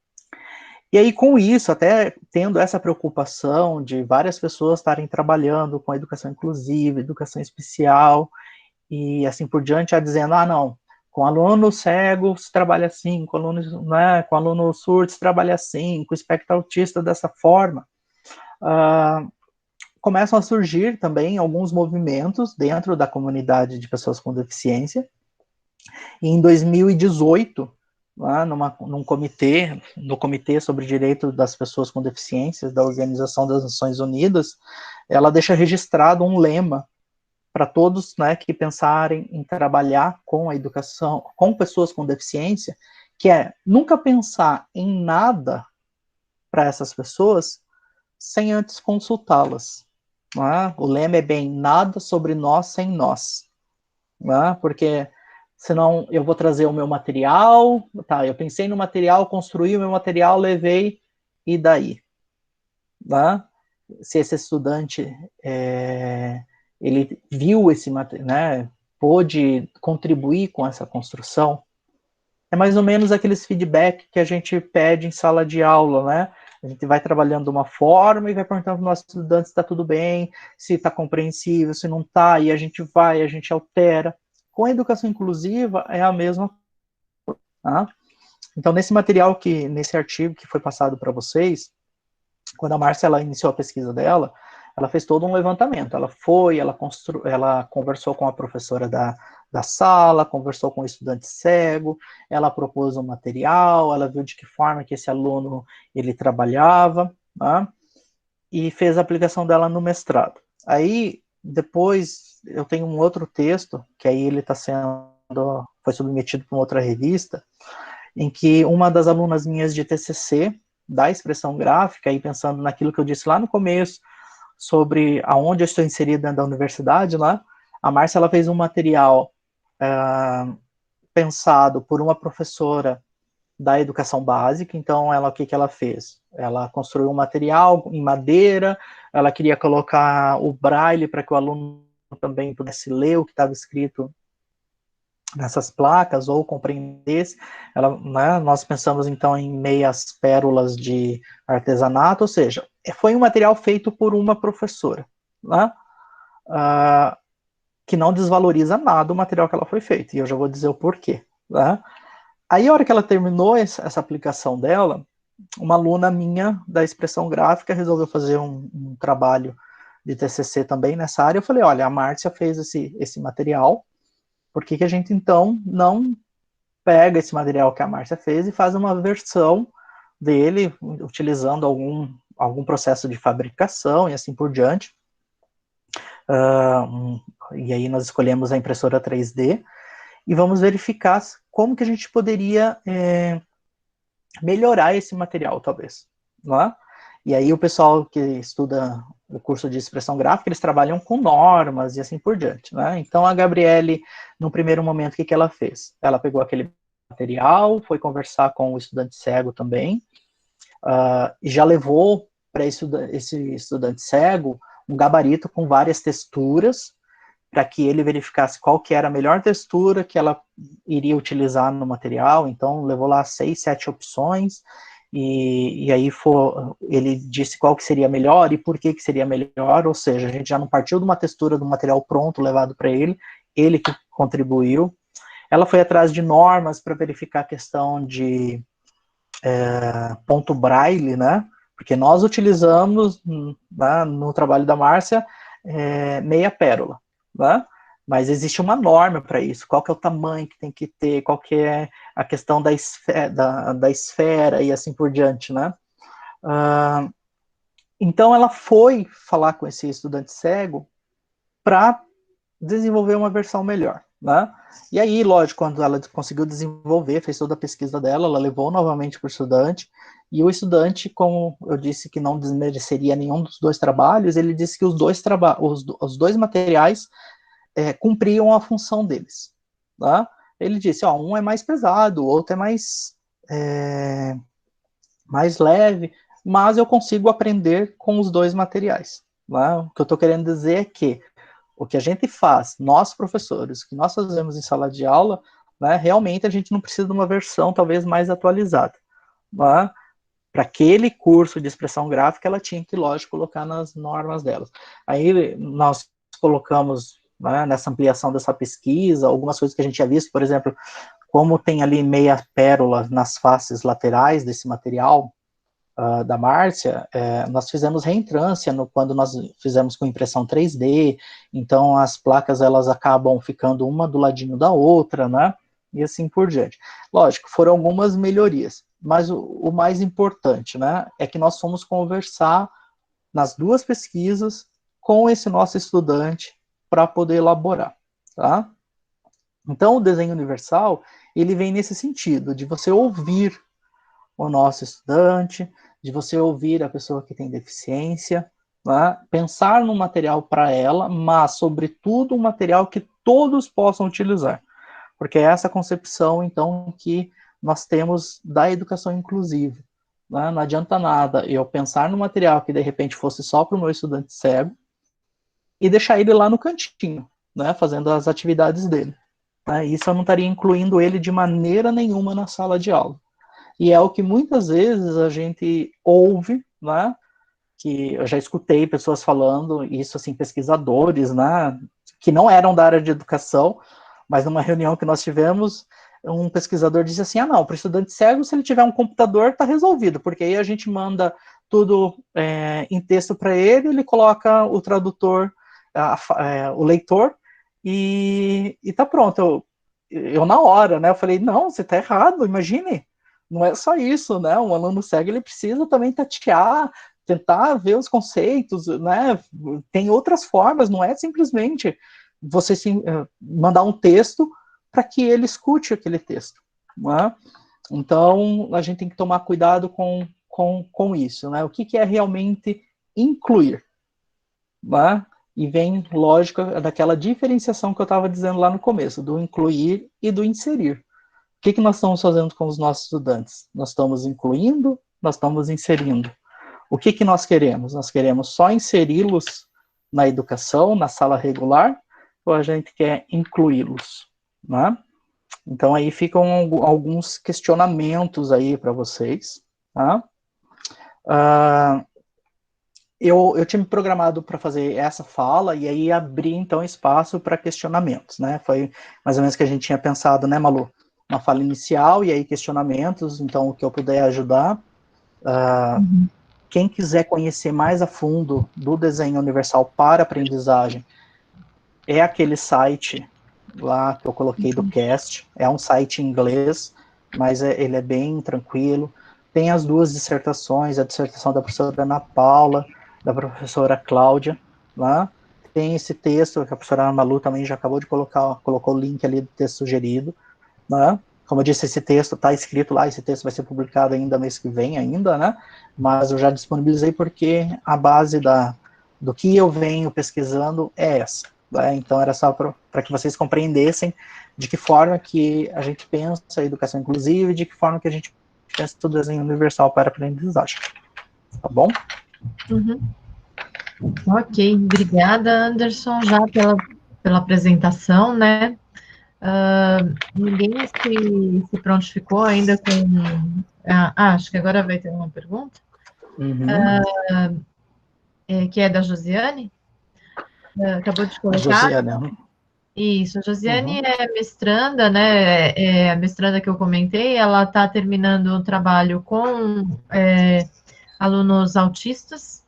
E aí, com isso, até tendo essa preocupação de várias pessoas estarem trabalhando com a educação inclusiva, educação especial, e assim por diante, dizendo, não, com aluno cego se trabalha assim, com aluno, né, com aluno surdo se trabalha assim, com espectro autista dessa forma, começam a surgir também alguns movimentos dentro da comunidade de pessoas com deficiência. E em 2018, lá no Comitê sobre Direito das Pessoas com Deficiências da Organização das Nações Unidas, ela deixa registrado um lema para todos, né, que pensarem em trabalhar com a educação, com pessoas com deficiência, que é nunca pensar em nada para essas pessoas sem antes consultá-las. O lema é bem, nada sobre nós sem nós. Porque senão eu vou trazer o meu material, tá, eu pensei no material, construí o meu material, levei, e daí? Se esse estudante, ele viu esse material, né, pôde contribuir com essa construção, é mais ou menos aqueles feedback que a gente pede em sala de aula, né? A gente vai trabalhando de uma forma e vai perguntando para os nossos estudantes se está tudo bem, se está compreensível, se não está, e a gente altera. Com a educação inclusiva é a mesma coisa, tá? Então, nesse artigo que foi passado para vocês, quando a Márcia iniciou a pesquisa dela, ela fez todo um levantamento. Ela conversou com a professora da sala, conversou com o estudante cego, ela propôs um material, ela viu de que forma que esse aluno ele trabalhava, né? E fez a aplicação dela no mestrado. Aí, depois, eu tenho um outro texto, que aí ele foi submetido para uma outra revista, em que uma das alunas minhas de TCC, da expressão gráfica, e pensando naquilo que eu disse lá no começo, sobre aonde eu estou inserida dentro da universidade, lá, a Márcia ela fez um material pensado por uma professora da educação básica. Então, o que ela fez? Ela construiu um material em madeira, ela queria colocar o braille para que o aluno também pudesse ler o que estava escrito nessas placas ou compreendesse, né, nós pensamos então em meias pérolas de artesanato, ou seja, foi um material feito por uma professora, né, que não desvaloriza nada o material que ela foi feito, e eu já vou dizer o porquê. Né. Aí a hora que ela terminou essa aplicação dela, uma aluna minha da expressão gráfica resolveu fazer um trabalho de TCC também nessa área. Eu falei, olha, a Márcia fez esse material, por que a gente então não pega esse material que a Márcia fez e faz uma versão dele, utilizando algum processo de fabricação e assim por diante. E aí nós escolhemos a impressora 3D e vamos verificar como que a gente poderia melhorar esse material, talvez. Não é? E aí o pessoal que estuda o curso de expressão gráfica, eles trabalham com normas e assim por diante. Né? Então a Gabriele, no primeiro momento, o que ela fez? Ela pegou aquele material, foi conversar com o estudante cego também, e já levou para esse estudante cego um gabarito com várias texturas, para que ele verificasse qual que era a melhor textura que ela iria utilizar no material. Então levou lá 6, 7 opções, e aí ele disse qual que seria melhor e por que seria melhor, ou seja, a gente já não partiu de uma textura do material pronto levado para ele que contribuiu. Ela foi atrás de normas para verificar a questão de ponto braille, né? Porque nós utilizamos, né, no trabalho da Márcia, meia pérola, né? Mas existe uma norma para isso, qual que é o tamanho que tem que ter, qual que é a questão da esfera e assim por diante, né? Então ela foi falar com esse estudante cego para desenvolver uma versão melhor, né? E aí, lógico, quando ela conseguiu desenvolver, fez toda a pesquisa dela, ela levou novamente para o estudante, e o estudante, como eu disse que não desmereceria nenhum dos dois trabalhos, ele disse que os dois materiais cumpriam a função deles. Tá? Ele disse, um é mais pesado, o outro é mais leve, mas eu consigo aprender com os dois materiais. Tá? O que eu estou querendo dizer é que o que a gente faz, nós professores, o que nós fazemos em sala de aula, né, realmente a gente não precisa de uma versão talvez mais atualizada. Né? Para aquele curso de expressão gráfica, ela tinha que, lógico, colocar nas normas delas. Aí nós colocamos, né, nessa ampliação dessa pesquisa, algumas coisas que a gente tinha visto, por exemplo, como tem ali meia pérola nas faces laterais desse material, da Márcia, nós fizemos reentrância quando nós fizemos com impressão 3D, então as placas elas acabam ficando uma do ladinho da outra, né? E assim por diante. Lógico, foram algumas melhorias, mas o mais importante, né, é que nós fomos conversar nas duas pesquisas com esse nosso estudante para poder elaborar, tá? Então o desenho universal, ele vem nesse sentido, de você ouvir o nosso estudante, de você ouvir a pessoa que tem deficiência, né? Pensar no material para ela, mas, sobretudo, um material que todos possam utilizar. Porque é essa concepção, então, que nós temos da educação inclusiva. Né? Não adianta nada eu pensar no material que, de repente, fosse só para o meu estudante cego e deixar ele lá no cantinho, né? Fazendo as atividades dele. Né? Isso eu não estaria incluindo ele de maneira nenhuma na sala de aula. E é o que muitas vezes a gente ouve, né, que eu já escutei pessoas falando isso, assim, pesquisadores, né, que não eram da área de educação, mas numa reunião que nós tivemos, um pesquisador disse assim, não, para o estudante cego, se ele tiver um computador, está resolvido, porque aí a gente manda tudo em texto para ele, ele coloca o tradutor, o leitor, e tá pronto. Eu na hora, né, eu falei, não, você está errado, imagine, não é só isso, né? Um aluno cego ele precisa também tatear, tentar ver os conceitos, né? Tem outras formas, não é simplesmente você mandar um texto para que ele escute aquele texto. Né? Então a gente tem que tomar cuidado com isso, né? O que é realmente incluir, né? E vem, lógico, daquela diferenciação que eu estava dizendo lá no começo, do incluir e do inserir. O que nós estamos fazendo com os nossos estudantes? Nós estamos incluindo, nós estamos inserindo. O que nós queremos? Nós queremos só inseri-los na educação, na sala regular, ou a gente quer incluí-los? Né? Então aí ficam alguns questionamentos aí para vocês, tá? Eu tinha me programado para fazer essa fala e aí abrir, então, espaço para questionamentos, né? Foi mais ou menos o que a gente tinha pensado, né, Malu? Uma fala inicial e aí questionamentos, então, o que eu puder ajudar. Quem quiser conhecer mais a fundo do desenho universal para aprendizagem, é aquele site lá que eu coloquei do CAST, é um site em inglês, mas ele é bem tranquilo. Tem as duas dissertações, a dissertação da professora Ana Paula, da professora Cláudia, lá. Tem esse texto que a professora Ana Malu também já acabou de colocar, colocou o link ali do texto sugerido, né? Como eu disse, esse texto está escrito lá, esse texto vai ser publicado ainda mês que vem ainda, né? Mas eu já disponibilizei porque a base do que eu venho pesquisando é essa. Né? Então era só para que vocês compreendessem de que forma que a gente pensa a educação inclusiva e de que forma que a gente pensa o desenho universal para a aprendizagem. Tá bom?
Uhum. Ok, obrigada, Anderson, já pela apresentação, né? Ninguém se prontificou ainda com... acho que agora vai ter uma pergunta, que é da Josiane, acabou de
A
colocar.
Josiane.
Isso, a Josiane é mestranda, né? É a mestranda que eu comentei, ela está terminando o trabalho com alunos autistas,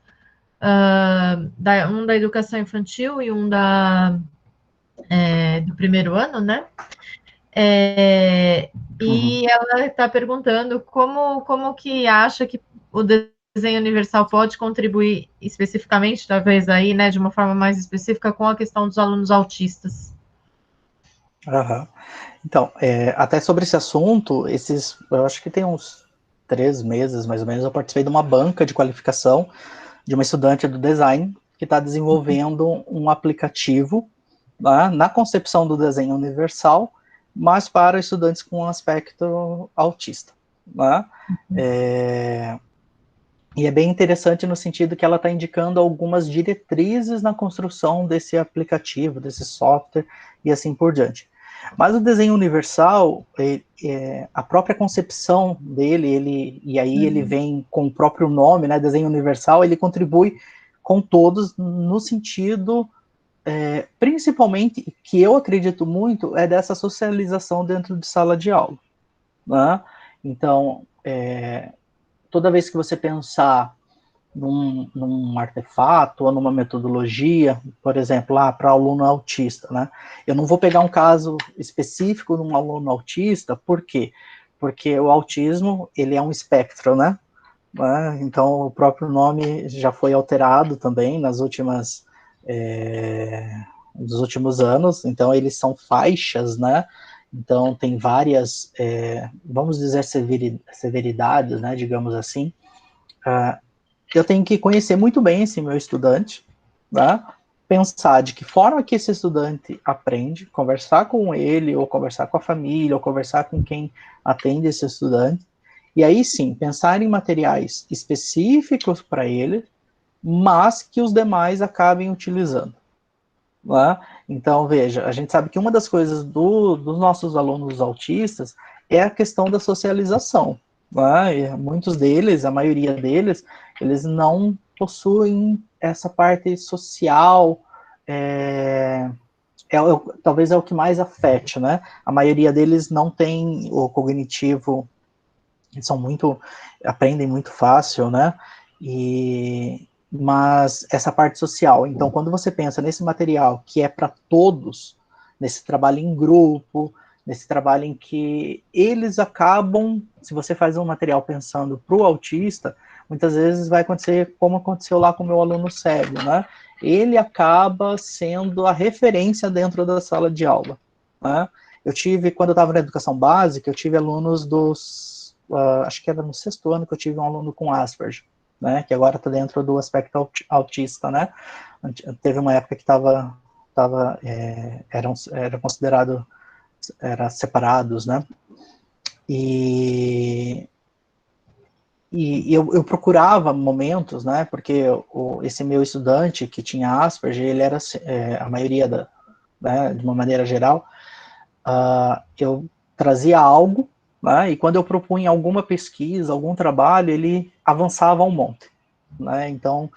um da educação infantil e um do primeiro ano, né? E ela está perguntando como que acha que o desenho universal pode contribuir especificamente, talvez aí, né, de uma forma mais específica, com a questão dos alunos autistas.
Então, até sobre esse assunto, eu acho que tem uns 3 meses, mais ou menos, eu participei de uma banca de qualificação de uma estudante do design que está desenvolvendo um aplicativo, né, na concepção do desenho universal, mas para estudantes com aspecto autista. Né? E é bem interessante no sentido que ela está indicando algumas diretrizes na construção desse aplicativo, desse software e assim por diante. Mas o desenho universal, a própria concepção dele, e aí ele vem com o próprio nome, né, desenho universal, ele contribui com todos no sentido, principalmente, que eu acredito muito, é dessa socialização dentro de sala de aula. Né? Então, toda vez que você pensar num artefato ou numa metodologia, por exemplo, para aluno autista, né? Eu não vou pegar um caso específico de um aluno autista, por quê? Porque o autismo, ele é um espectro, né? Então, o próprio nome já foi alterado também nos últimos anos, então eles são faixas, né? Então, tem várias, vamos dizer, severidades, né, digamos assim. Eu tenho que conhecer muito bem esse meu estudante, né? Pensar de que forma que esse estudante aprende, conversar com ele, ou conversar com a família, ou conversar com quem atende esse estudante, e aí sim, pensar em materiais específicos para ele, mas que os demais acabem utilizando. Né? Então, veja, a gente sabe que uma das coisas dos nossos alunos autistas é a questão da socialização. Né? Muitos deles, a maioria deles, eles não possuem essa parte social, talvez é o que mais afete, né? A maioria deles não tem o cognitivo, eles aprendem muito fácil, né? Mas essa parte social, então quando você pensa nesse material que é para todos, nesse trabalho em grupo, nesse trabalho em que eles acabam, se você faz um material pensando para o autista, muitas vezes vai acontecer como aconteceu lá com o meu aluno cego, né? Ele acaba sendo a referência dentro da sala de aula, né? Quando eu estava na educação básica, eu tive alunos acho que era no 6º ano que eu tive um aluno com Asperger, né, que agora está dentro do aspecto autista, né? Teve uma época que era considerado, era separados, né? E eu procurava momentos, né? Porque esse meu estudante que tinha Asperger, ele era a maioria né, de uma maneira geral, eu trazia algo, né, e quando eu propunha alguma pesquisa, algum trabalho, ele avançava um monte, né, então,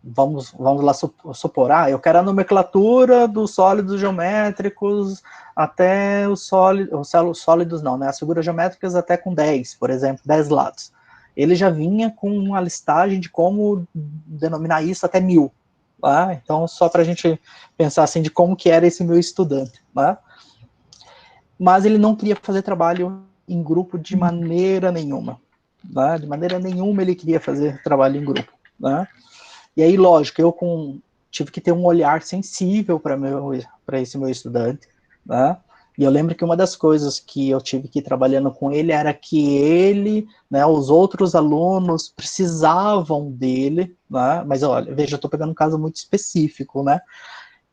vamos lá supor, eu quero a nomenclatura dos sólidos geométricos até os sólidos não, né, as figuras geométricas até com 10, por exemplo, 10 lados. Ele já vinha com uma listagem de como denominar isso até 1000, tá? Então, só para a gente pensar assim de como que era esse meu estudante, tá? Mas ele não queria fazer trabalho em grupo de maneira nenhuma, tá? De maneira nenhuma ele queria fazer trabalho em grupo, tá? E aí, lógico, tive que ter um olhar sensível para esse meu estudante, né? E eu lembro que uma das coisas que eu tive que ir trabalhando com ele era que ele, né, os outros alunos precisavam dele, né? Mas olha, veja, eu estou pegando um caso muito específico, né?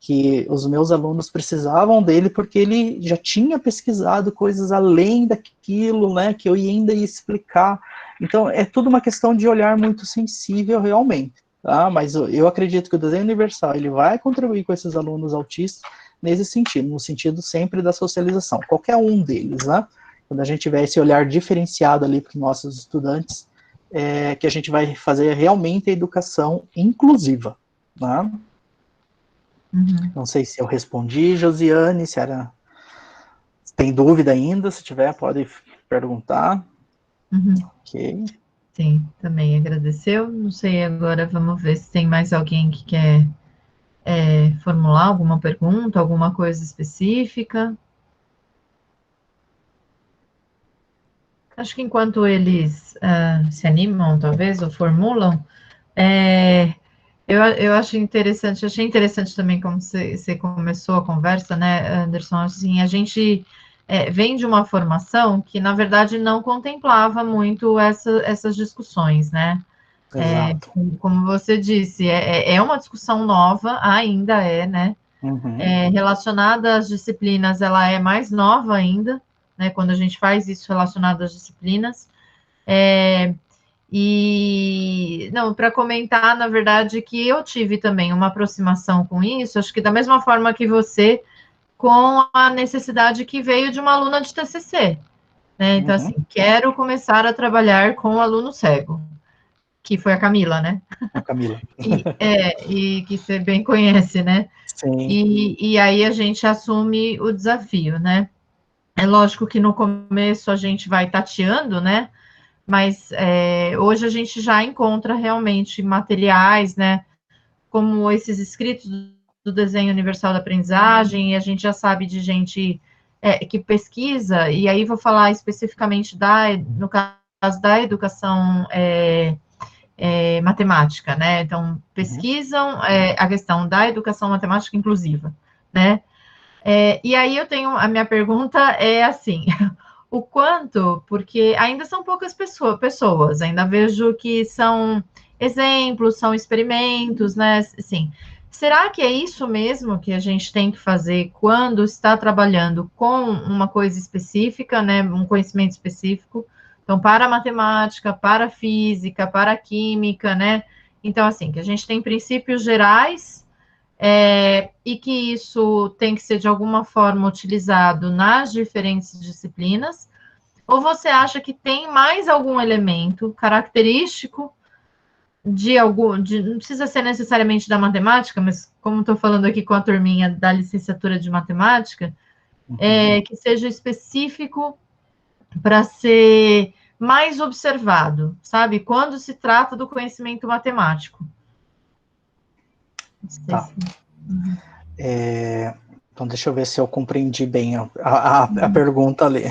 Que os meus alunos precisavam dele porque ele já tinha pesquisado coisas além daquilo, né? Que eu ainda ia explicar. Então, é tudo uma questão de olhar muito sensível realmente. Tá? Mas eu acredito que o desenho universal ele vai contribuir com esses alunos autistas nesse sentido, no sentido sempre da socialização, qualquer um deles, né? Quando a gente tiver esse olhar diferenciado ali para os nossos estudantes, que a gente vai fazer realmente a educação inclusiva, né?
Uhum.
Não sei se eu respondi, Josiane, se tem dúvida ainda, se tiver, pode perguntar.
Uhum.
Ok.
Sim, também agradeceu. Não sei, agora vamos ver se tem mais alguém que quer formular alguma pergunta, alguma coisa específica. Acho que enquanto eles se animam, talvez, ou formulam, eu achei interessante também como você começou a conversa, né, Anderson? Assim, a gente vem de uma formação que, na verdade, não contemplava muito essas discussões, né?
Exato.
Como você disse, é uma discussão nova, ainda né?
Uhum.
Relacionada às disciplinas, ela é mais nova ainda, né? Quando a gente faz isso relacionado às disciplinas. E não, para comentar, na verdade, que eu tive também uma aproximação com isso, acho que da mesma forma que você, com a necessidade que veio de uma aluna de TCC, né? Então, assim,
Uhum.
quero começar a trabalhar com aluno cego, que foi a Camila, né?
A Camila.
E que você bem conhece, né?
Sim.
E aí a gente assume o desafio, né? É lógico que no começo a gente vai tateando, né? Mas hoje a gente já encontra realmente materiais, né? Como esses escritos do Desenho Universal da Aprendizagem, e a gente já sabe de gente que pesquisa, e aí vou falar especificamente no caso da educação matemática, né? Então,
Uhum.
pesquisam a questão da educação matemática inclusiva, né? E aí eu tenho, a minha pergunta é assim, o quanto, porque ainda são poucas pessoas, ainda vejo que são exemplos, são experimentos, né? Assim, será que é isso mesmo que a gente tem que fazer quando está trabalhando com uma coisa específica, né? Um conhecimento específico? Então, para a matemática, para a física, para a química, né? Então, assim, que a gente tem princípios gerais e que isso tem que ser de alguma forma utilizado nas diferentes disciplinas, ou você acha que tem mais algum elemento característico não precisa ser necessariamente da matemática, mas como estou falando aqui com a turminha da licenciatura de matemática,
Uhum.
que seja específico para ser mais observado, sabe? Quando se trata do conhecimento matemático. Não sei
Tá.
se...
Então, deixa eu ver se eu compreendi bem a pergunta ali.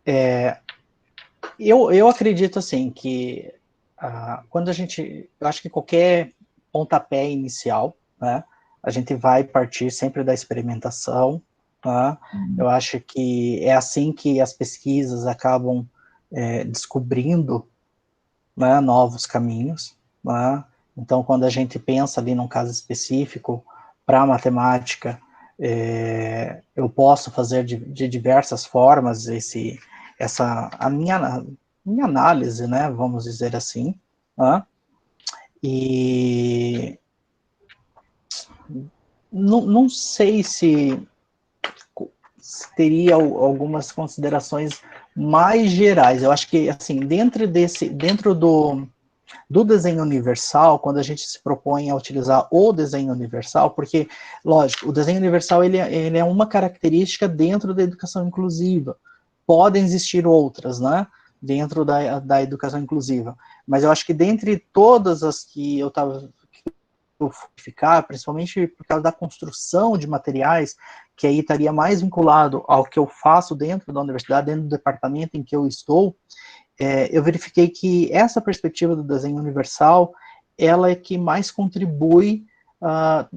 Uhum.
Eu acredito, assim, que quando eu acho que qualquer pontapé inicial, né, a gente vai partir sempre da experimentação, tá? Eu acho que é assim que as pesquisas acabam descobrindo, né, novos caminhos, né? Então, quando a gente pensa ali num caso específico para a matemática, eu posso fazer de diversas formas a minha análise, né, vamos dizer assim, né? E não sei teria algumas considerações mais gerais. Eu acho que, assim, dentro do desenho universal, quando a gente se propõe a utilizar o desenho universal, porque, lógico, o desenho universal ele é uma característica dentro da educação inclusiva. Podem existir outras, né, dentro da educação inclusiva. Mas eu acho que dentre todas as que eu ficar, principalmente por causa da construção de materiais, que aí estaria mais vinculado ao que eu faço dentro da universidade, dentro do departamento em que eu estou, eu verifiquei que essa perspectiva do desenho universal, ela é que mais contribui para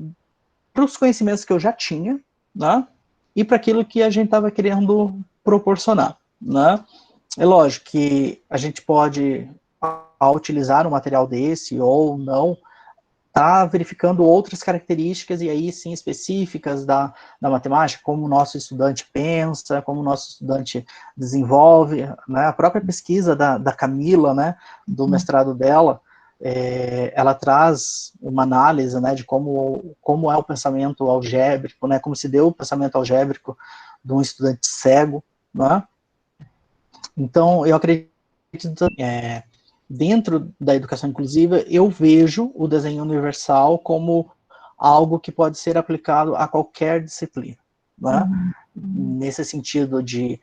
os conhecimentos que eu já tinha, né, e para aquilo que a gente estava querendo proporcionar, né. É lógico que a gente pode, ao utilizar um material desse ou não, tá verificando outras características, e aí sim específicas da matemática, como o nosso estudante pensa, como o nosso estudante desenvolve, né? A própria pesquisa da Camila, né, do mestrado dela, ela traz uma análise, né, de como é o pensamento algébrico, né, como se deu o pensamento algébrico de um estudante cego, né? Então, eu acredito dentro da educação inclusiva, eu vejo o desenho universal como algo que pode ser aplicado a qualquer disciplina, né? Nesse sentido de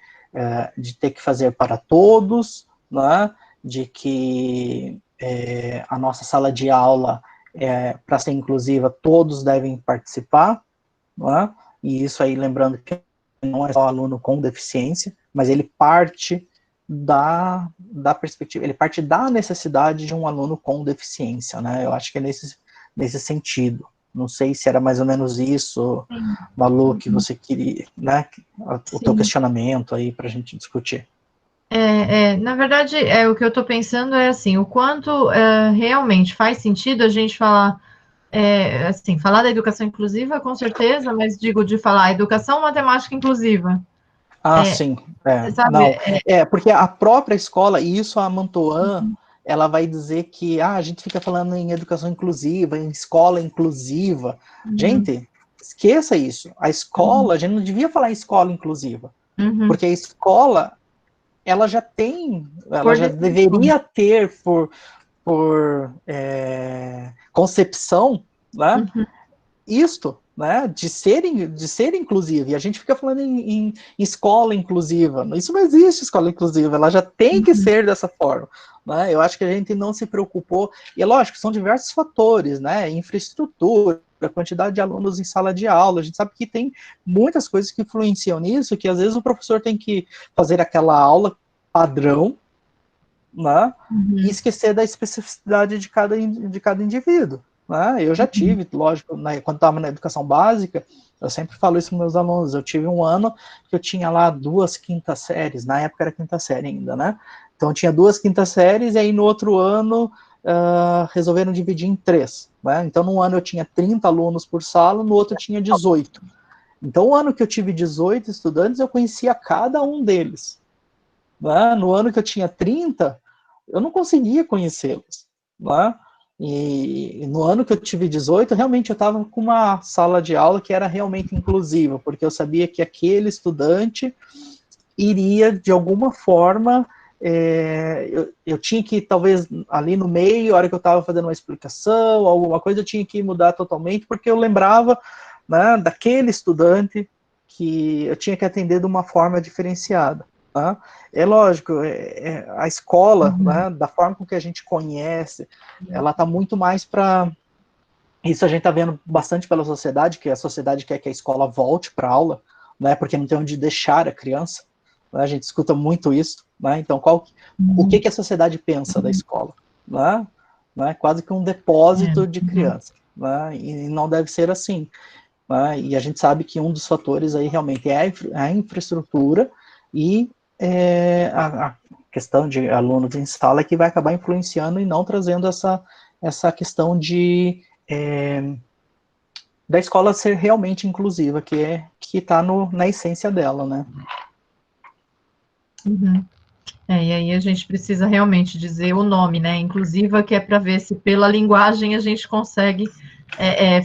ter que fazer para todos, né? De que a nossa sala de aula, para ser inclusiva, todos devem participar, né? E isso aí, lembrando que não é só aluno com deficiência, mas ele parte da perspectiva, ele parte da necessidade de um aluno com deficiência, né? Eu acho que é nesse sentido. Não sei se era mais ou menos isso, Malu, que você queria, né? O teu questionamento aí para a gente discutir.
Na verdade, o que eu estou pensando é assim, o quanto realmente faz sentido a gente falar, assim, falar da educação inclusiva, com certeza, mas digo de falar educação matemática inclusiva.
Sim.
Sabe,
não, porque a própria escola, e isso a Mantoan, ela vai dizer que a gente fica falando em educação inclusiva, em escola inclusiva. Gente, esqueça isso. A escola, a gente não devia falar em escola inclusiva, porque a escola, ela já deveria ter por concepção, né, isto, né, de ser inclusiva, e a gente fica falando em escola inclusiva. Isso não existe escola inclusiva, ela já tem que ser dessa forma, né? Eu acho que a gente não se preocupou, e é lógico, são diversos fatores, né, infraestrutura, a quantidade de alunos em sala de aula, a gente sabe que tem muitas coisas que influenciam nisso, que às vezes o professor tem que fazer aquela aula padrão, né, e esquecer da especificidade de cada indivíduo. Né? Eu já tive, lógico, quando estava na educação básica, eu sempre falo isso com meus alunos, eu tive um ano que eu tinha lá 2 quintas séries, na época era quinta série ainda, né? Então tinha 2 quintas séries, e aí no outro ano resolveram dividir em 3. Né? Então num ano eu tinha 30 alunos por sala, no outro eu tinha 18. Então o ano que eu tive 18 estudantes, eu conhecia cada um deles. Né? No ano que eu tinha 30, eu não conseguia conhecê-los. Né? E no ano que eu tive 18, realmente eu estava com uma sala de aula que era realmente inclusiva, porque eu sabia que aquele estudante iria, de alguma forma, eu tinha que, talvez, ali no meio, a hora que eu estava fazendo uma explicação, alguma coisa, eu tinha que mudar totalmente, porque eu lembrava, né, daquele estudante que eu tinha que atender de uma forma diferenciada. Tá? É lógico, a escola, né, da forma com que a gente conhece, ela está muito mais para... Isso a gente está vendo bastante pela sociedade, que a sociedade quer que a escola volte para a aula, né, porque não tem onde deixar a criança. Né, a gente escuta muito isso. Né, então, o que a sociedade pensa da escola? Né, quase que um depósito de criança. Né, e não deve ser assim. Né, e a gente sabe que um dos fatores aí realmente é a infraestrutura, e a questão de alunos em sala que vai acabar influenciando e não trazendo essa questão da escola ser realmente inclusiva, que está na essência dela, né?
E aí a gente precisa realmente dizer o nome, né? Inclusiva, que é para ver se pela linguagem a gente consegue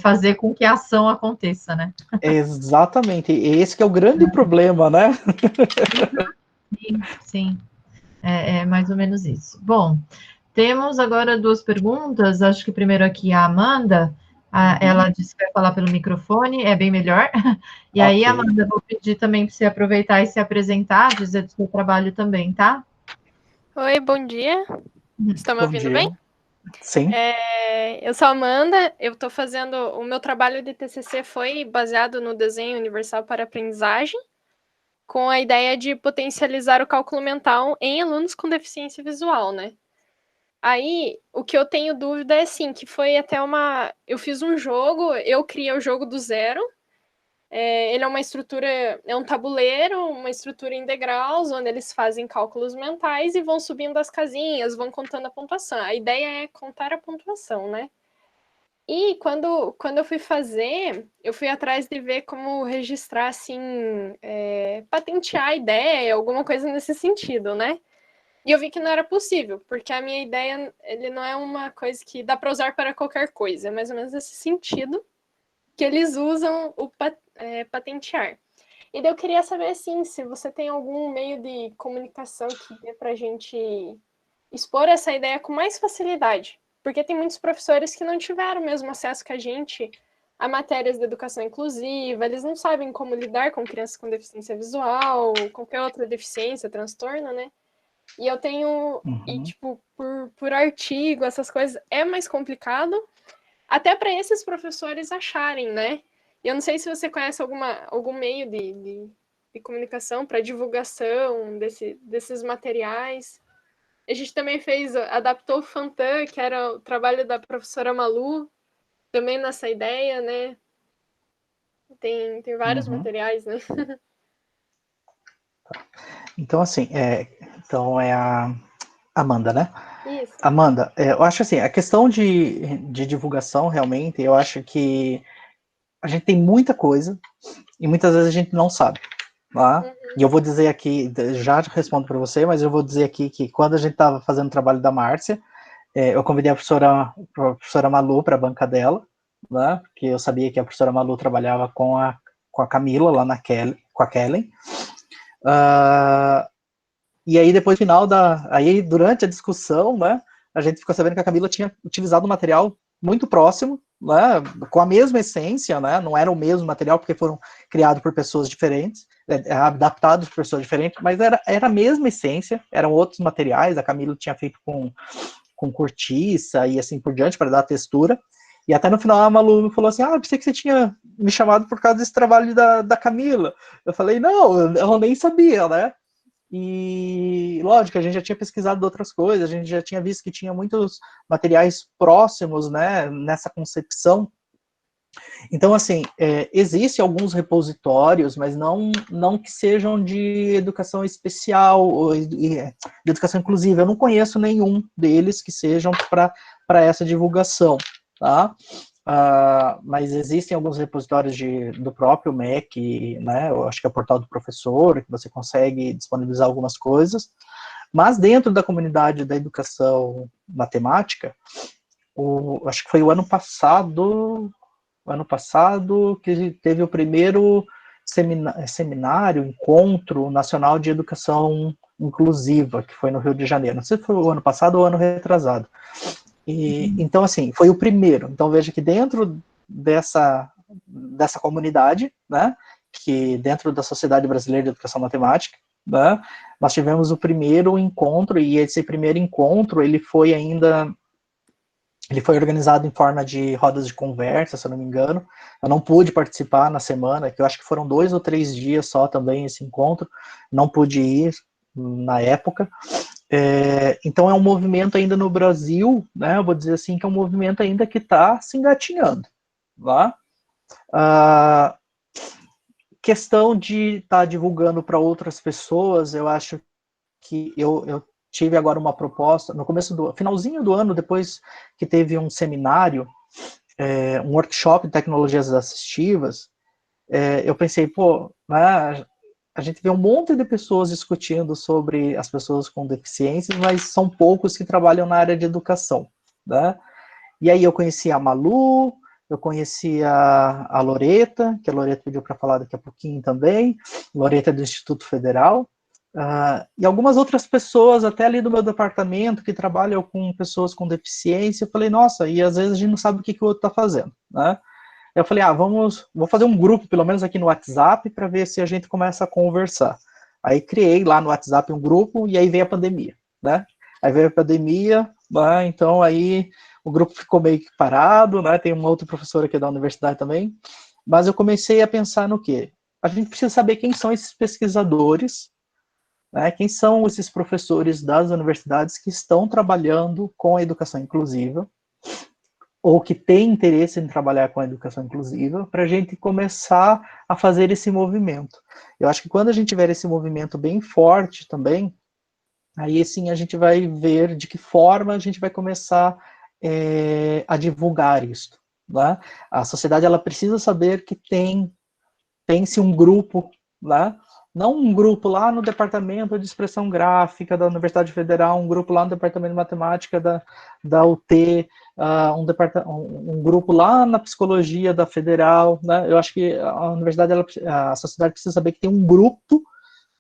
fazer com que a ação aconteça, né?
Exatamente, esse que é o grande problema, né?
Sim, sim, é mais ou menos isso. Bom, temos agora duas perguntas, acho que primeiro aqui a Amanda, ela disse que vai falar pelo microfone, é bem melhor. E aí,
Ok.
Amanda, eu vou pedir também para você aproveitar e se apresentar, dizer do seu trabalho também, tá?
Oi, bom dia. Estão me
Bom
ouvindo
dia.
bem?
Sim.
Eu sou a Amanda, eu estou fazendo... O meu trabalho de TCC foi baseado no desenho universal para aprendizagem, com a ideia de potencializar o cálculo mental em alunos com deficiência visual, né? Aí, o que eu tenho dúvida é, assim, que foi até uma... Eu fiz um jogo, eu criei o jogo do zero. Ele é uma estrutura, é um tabuleiro, uma estrutura em degraus, onde eles fazem cálculos mentais e vão subindo as casinhas, vão contando a pontuação. A ideia é contar a pontuação, né? E quando eu fui fazer, eu fui atrás de ver como registrar, assim, patentear a ideia, alguma coisa nesse sentido, né? E eu vi que não era possível, porque a minha ideia, ele não é uma coisa que dá para usar para qualquer coisa, é mais ou menos nesse sentido que eles usam o patentear. E daí eu queria saber, assim, se você tem algum meio de comunicação que dê para a gente expor essa ideia com mais facilidade. Porque tem muitos professores que não tiveram o mesmo acesso que a gente a matérias de educação inclusiva, eles não sabem como lidar com crianças com deficiência visual, qualquer outra deficiência, transtorno, né? E eu tenho, e tipo, por artigo, essas coisas, é mais complicado, até para esses professores acharem, né? E eu não sei se você conhece algum meio de comunicação para divulgação desses materiais. A gente também adaptou o Fantan, que era o trabalho da professora Malu, também nessa ideia, né? Tem vários materiais, né?
Então, assim, então é a Amanda, né?
Isso.
Amanda, eu acho assim, a questão de divulgação, realmente, eu acho que a gente tem muita coisa e muitas vezes a gente não sabe, tá? E eu vou dizer aqui, já respondo para você, mas eu vou dizer aqui que quando a gente estava fazendo o trabalho da Márcia, eu convidei a professora Malu para a banca dela, né? Porque eu sabia que a professora Malu trabalhava com a Camila lá com a Kellen. E aí depois final aí durante a discussão, né, a gente ficou sabendo que a Camila tinha utilizado um material muito próximo, né, com a mesma essência, né, não era o mesmo material porque foram criados por pessoas diferentes, adaptados por pessoas diferentes, mas era a mesma essência, eram outros materiais, a Camila tinha feito com cortiça e assim por diante para dar textura. E até no final a Malu falou assim, eu pensei que você tinha me chamado por causa desse trabalho da Camila. Eu falei, não, eu nem sabia, né? E, lógico, a gente já tinha pesquisado outras coisas, a gente já tinha visto que tinha muitos materiais próximos, né, nessa concepção. Então, assim, existem alguns repositórios, mas não que sejam de educação especial, ou de educação inclusiva. Eu não conheço nenhum deles que sejam para essa divulgação, tá? Mas existem alguns repositórios do próprio MEC, né, eu acho que é o portal do professor, que você consegue disponibilizar algumas coisas, mas dentro da comunidade da educação matemática, acho que foi o ano passado que teve o primeiro seminário, encontro nacional de educação inclusiva, que foi no Rio de Janeiro, não sei se foi o ano passado ou o ano retrasado. Então, assim, foi o primeiro. Então, veja que dentro dessa comunidade, né, que dentro da Sociedade Brasileira de Educação Matemática, né, nós tivemos o primeiro encontro, e esse primeiro encontro, ele foi organizado em forma de rodas de conversa, se eu não me engano. Eu não pude participar na semana, que eu acho que foram 2 ou 3 dias só também esse encontro, não pude ir na época. Então é um movimento ainda no Brasil, né, eu vou dizer assim, que é um movimento ainda que está se engatinhando. Tá? Questão de estar divulgando para outras pessoas, eu acho que eu tive agora uma proposta, no finalzinho do ano, depois que teve um seminário, um workshop de tecnologias assistivas, eu pensei, né, a gente vê um monte de pessoas discutindo sobre as pessoas com deficiências, mas são poucos que trabalham na área de educação, né? E aí eu conheci a Malu, eu conheci a Loreta, que a Loreta pediu para falar daqui a pouquinho também, Loreta é do Instituto Federal, e algumas outras pessoas, até ali do meu departamento, que trabalham com pessoas com deficiência. Eu falei, nossa, e às vezes a gente não sabe o que o outro está fazendo, né? Eu falei, vou fazer um grupo, pelo menos aqui no WhatsApp, para ver se a gente começa a conversar. Aí criei lá no WhatsApp um grupo, e aí veio a pandemia, né? Aí veio a pandemia, né? Então aí o grupo ficou meio que parado, né? Tem uma outra professora aqui da universidade também, mas eu comecei a pensar no quê? A gente precisa saber quem são esses pesquisadores, né? Quem são esses professores das universidades que estão trabalhando com a educação inclusiva, ou que têm interesse em trabalhar com a educação inclusiva, para a gente começar a fazer esse movimento. Eu acho que quando a gente tiver esse movimento bem forte também, aí sim a gente vai ver de que forma a gente vai começar a divulgar isso, né? A sociedade, ela precisa saber que tem-se um grupo, né? Não um grupo lá no departamento de expressão gráfica da Universidade Federal, um grupo lá no departamento de matemática da UT, um grupo lá na psicologia da Federal, né? Eu acho que a universidade, a sociedade precisa saber que tem um grupo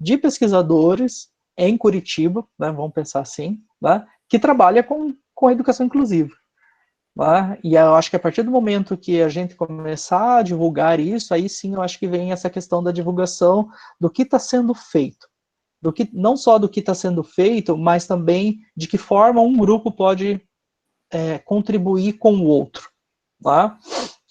de pesquisadores em Curitiba, né? Vamos pensar assim, né? Que trabalha com a educação inclusiva. Né? E eu acho que a partir do momento que a gente começar a divulgar isso, aí sim eu acho que vem essa questão da divulgação do que está sendo feito. Não só do que está sendo feito, mas também de que forma um grupo pode contribuir com o outro. Tá?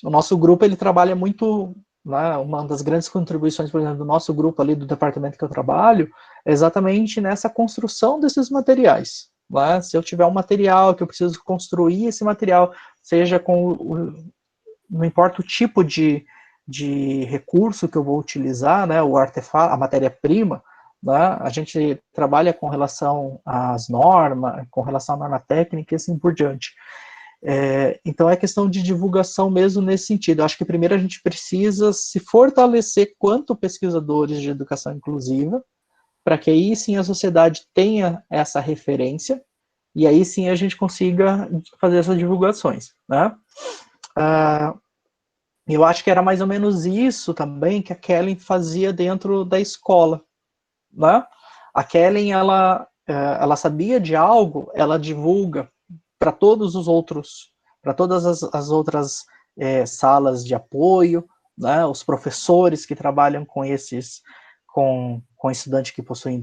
O nosso grupo, ele trabalha muito, né, uma das grandes contribuições, por exemplo, do nosso grupo ali, do departamento que eu trabalho, é exatamente nessa construção desses materiais. Né? Se eu tiver um material que eu preciso construir esse material, seja não importa o tipo de recurso que eu vou utilizar, né, o artefato, a matéria-prima, né, a gente trabalha com relação às normas, com relação à norma técnica e assim por diante. Então é questão de divulgação mesmo nesse sentido. Eu acho que primeiro a gente precisa se fortalecer quanto pesquisadores de educação inclusiva, para que aí sim a sociedade tenha essa referência, e aí sim a gente consiga fazer essas divulgações, né? Eu acho que era mais ou menos isso também que a Kellen fazia dentro da escola, né? A Kellen, ela sabia de algo, ela divulga para todos os outros, para todas as outras salas de apoio, né? Os professores que trabalham com estudantes que possuem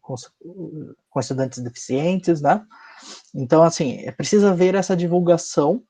com estudantes deficientes, né? Então, assim, precisa ver essa divulgação,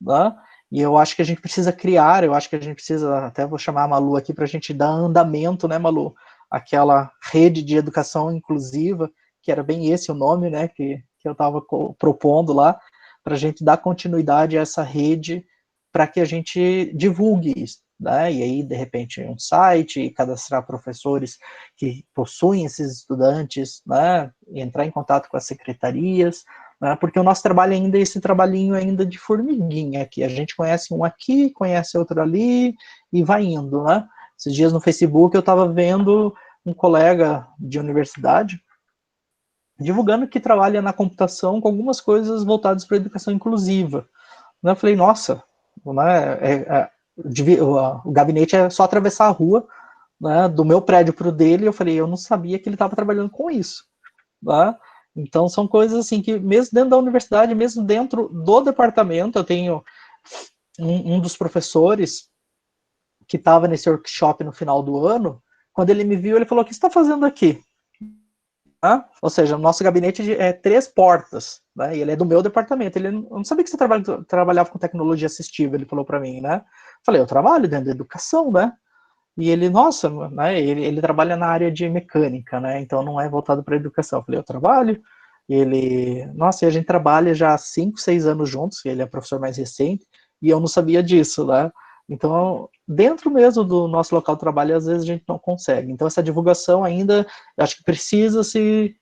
né? E eu acho que a gente precisa criar, eu acho que a gente precisa, até vou chamar a Malu aqui para a gente dar andamento, né, Malu? Aquela rede de educação inclusiva, que era bem esse o nome, né, que eu estava propondo lá, para a gente dar continuidade a essa rede, para que a gente divulgue isso, né? E aí, de repente, um site, cadastrar professores que possuem esses estudantes, né? Entrar em contato com as secretarias, né? Porque o nosso trabalho ainda é esse trabalhinho ainda de formiguinha, que a gente conhece um aqui, conhece outro ali, e vai indo, né? Esses dias no Facebook eu estava vendo um colega de universidade divulgando que trabalha na computação com algumas coisas voltadas para a educação inclusiva. Eu falei, nossa, né, o gabinete é só atravessar a rua, né, do meu prédio para o dele. Eu falei, eu não sabia que ele estava trabalhando com isso. Né? Então, são coisas assim que, mesmo dentro da universidade, mesmo dentro do departamento, eu tenho um dos professores que estava nesse workshop no final do ano. Quando ele me viu, ele falou, o que você está fazendo aqui? Ou seja, o nosso gabinete é 3 portas, né? E ele é do meu departamento. Ele não sabia que você trabalhava com tecnologia assistiva, ele falou para mim, né? Falei, eu trabalho dentro da educação, né? E ele, nossa, né? Ele trabalha na área de mecânica, né? Então não é voltado para educação. Eu falei, eu trabalho. E ele, nossa, e a gente trabalha já há 5, 6 anos juntos. Ele é professor mais recente e eu não sabia disso, né? Então, dentro mesmo do nosso local de trabalho, às vezes a gente não consegue. Então, essa divulgação ainda, eu acho que precisa se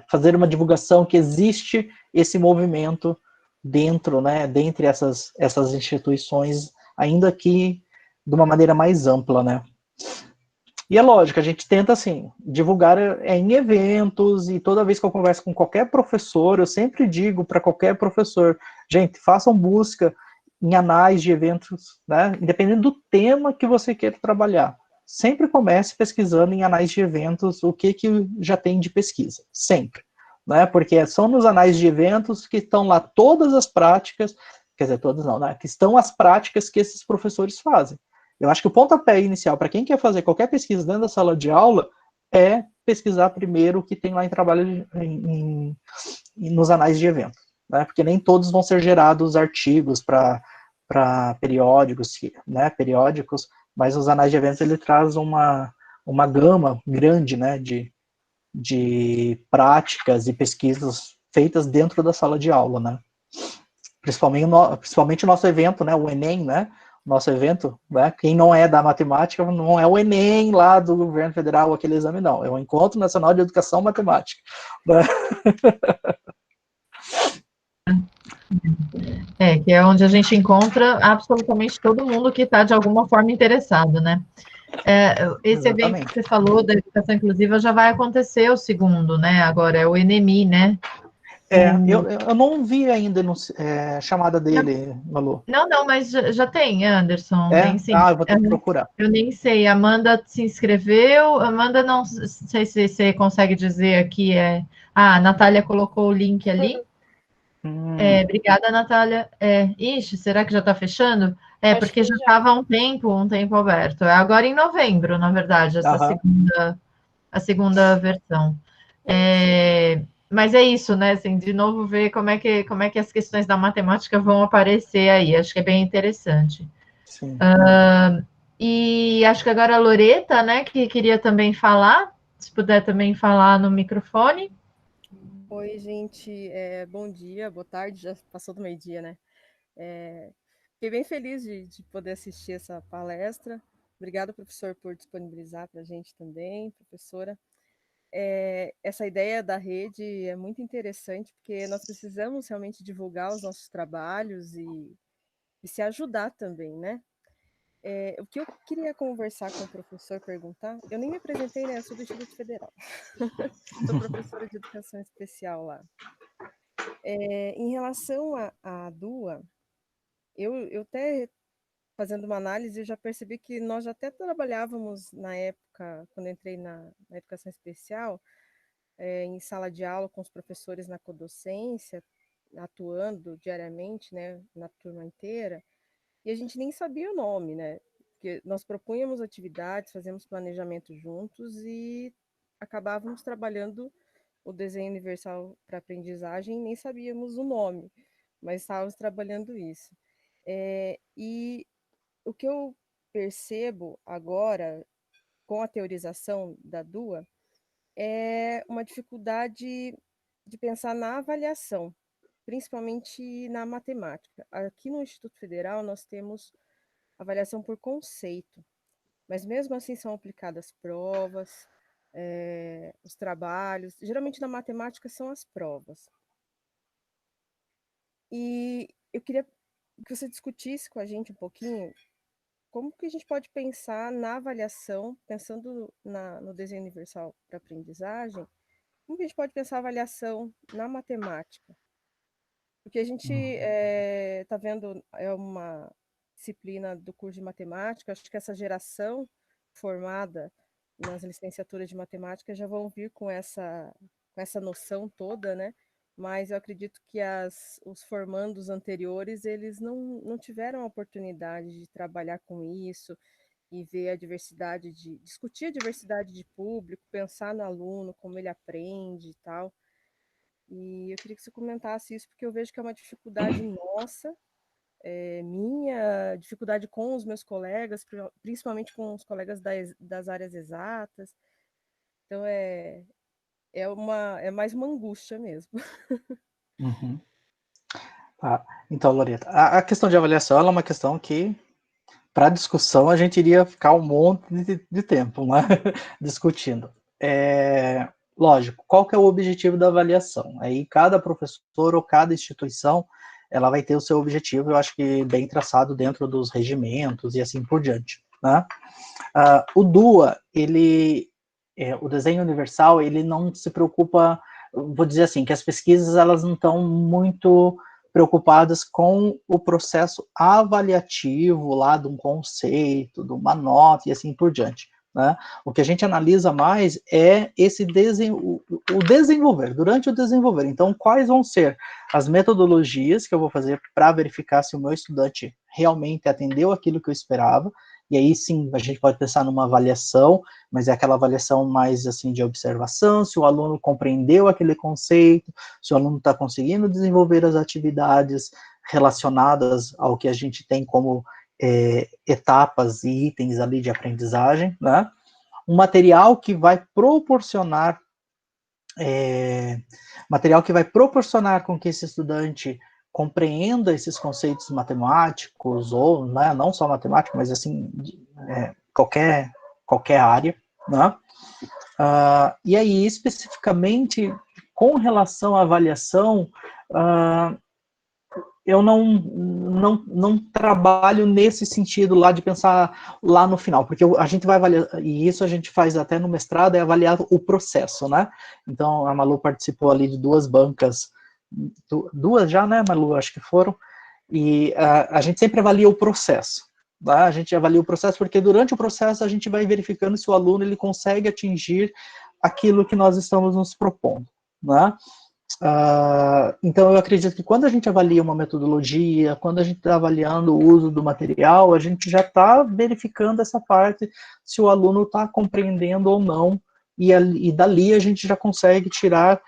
fazer uma divulgação que existe esse movimento dentro, né, dentre essas instituições, ainda que de uma maneira mais ampla, né. E é lógico, a gente tenta, assim, divulgar em eventos, e toda vez que eu converso com qualquer professor, eu sempre digo para qualquer professor, gente, façam busca em anais de eventos, né? Independente do tema que você queira trabalhar. Sempre comece pesquisando em anais de eventos o que já tem de pesquisa. Sempre. Né? Porque são nos anais de eventos que estão lá todas as práticas, quer dizer, todas não, né? Que estão as práticas que esses professores fazem. Eu acho que o pontapé inicial para quem quer fazer qualquer pesquisa dentro da sala de aula é pesquisar primeiro o que tem lá em trabalho nos anais de evento, né? Porque nem todos vão ser gerados artigos para periódicos, né? Periódicos, mas os anais de eventos ele traz uma gama grande, né? De práticas e pesquisas feitas dentro da sala de aula, né? Principalmente o nosso evento, né? O Enem, né? Nosso evento, né? Quem não é da matemática não é o Enem lá do governo federal, aquele exame, não. É o Encontro Nacional de Educação Matemática. Né?
Que é onde a gente encontra absolutamente todo mundo que está de alguma forma interessado, né? Esse
Exatamente.
evento que você falou da educação inclusiva já vai acontecer o segundo, né? Agora é o ENEMI, né?
Eu não vi ainda chamada dele, Malu.
Não, mas já tem, Anderson, tem sim.
Eu vou ter que procurar.
Eu nem sei, a Amanda se inscreveu, Amanda não sei se você consegue dizer aqui, a Natália colocou o link ali. Obrigada, Natália. Ixi, será que já está fechando? Porque já estava um tempo aberto. É agora em novembro, na verdade, essa segunda versão. Mas é isso, né? Assim, de novo, ver como é que as questões da matemática vão aparecer aí. Acho que é bem interessante.
Sim.
E acho que agora a Loreta, né, que queria também falar, se puder também falar no microfone.
Oi, gente, bom dia, boa tarde, já passou do meio-dia, né? Fiquei bem feliz de poder assistir essa palestra. Obrigada, professor, por disponibilizar para a gente também, professora. Essa ideia da rede é muito interessante, porque nós precisamos realmente divulgar os nossos trabalhos e se ajudar também, né? O que eu queria conversar com o professor, perguntar, eu nem me apresentei, né? Eu sou do Instituto Federal, sou professora de educação especial lá. Em relação à DUA, eu até fazendo uma análise, eu já percebi que nós já até trabalhávamos na época, quando entrei na educação especial, em sala de aula com os professores na codocência, atuando diariamente, né, na turma inteira, e a gente nem sabia o nome, né, porque nós propunhamos atividades, fazíamos planejamento juntos e acabávamos trabalhando o desenho universal para aprendizagem e nem sabíamos o nome, mas estávamos trabalhando isso. E o que eu percebo agora, com a teorização da DUA, é uma dificuldade de pensar na avaliação, principalmente na matemática. Aqui no Instituto Federal nós temos avaliação por conceito, mas mesmo assim são aplicadas provas, os trabalhos, geralmente na matemática são as provas. E eu queria que você discutisse com a gente um pouquinho como que a gente pode pensar na avaliação, pensando no desenho universal para aprendizagem, como que a gente pode pensar a avaliação na matemática? Porque a gente está vendo, é uma disciplina do curso de matemática, acho que essa geração formada nas licenciaturas de matemática já vão vir com essa noção toda, né? Mas eu acredito que os formandos anteriores, eles não tiveram a oportunidade de trabalhar com isso e ver a diversidade, discutir a diversidade de público, pensar no aluno, como ele aprende e tal. E eu queria que você comentasse isso, porque eu vejo que é uma dificuldade nossa, minha, dificuldade com os meus colegas, principalmente com os colegas das áreas exatas. Então, é mais uma angústia mesmo.
Uhum. Então, Loreta, a questão de avaliação é uma questão que, para discussão, a gente iria ficar um monte de tempo, né? Discutindo. Lógico, qual que é o objetivo da avaliação? Aí cada professor ou cada instituição, ela vai ter o seu objetivo, eu acho que bem traçado dentro dos regimentos e assim por diante, né? O DUA, o desenho universal, ele não se preocupa, vou dizer assim, que as pesquisas elas não estão muito preocupadas com o processo avaliativo lá de um conceito, de uma nota e assim por diante, né? O que a gente analisa mais é o desenvolver, durante o desenvolver. Então, quais vão ser as metodologias que eu vou fazer para verificar se o meu estudante realmente atendeu aquilo que eu esperava, e aí sim, a gente pode pensar numa avaliação, mas é aquela avaliação mais assim de observação, se o aluno compreendeu aquele conceito, se o aluno está conseguindo desenvolver as atividades relacionadas ao que a gente tem como etapas e itens ali de aprendizagem, né? Um material que vai proporcionar com que esse estudante compreenda esses conceitos matemáticos, ou né, não só matemática, mas assim, qualquer área, né? E aí, especificamente, com relação à avaliação, eu não trabalho nesse sentido lá de pensar lá no final, porque a gente vai avaliar, e isso a gente faz até no mestrado, é avaliar o processo, né? Então, a Malu participou ali de 2 bancas, 2 já, né, Malu, acho que foram, e a gente sempre avalia o processo, tá? A gente avalia o processo porque durante o processo a gente vai verificando se o aluno ele consegue atingir aquilo que nós estamos nos propondo, né? Então, eu acredito que quando a gente avalia uma metodologia, quando a gente está avaliando o uso do material, a gente já está verificando essa parte, se o aluno está compreendendo ou não, e dali a gente já consegue tirar,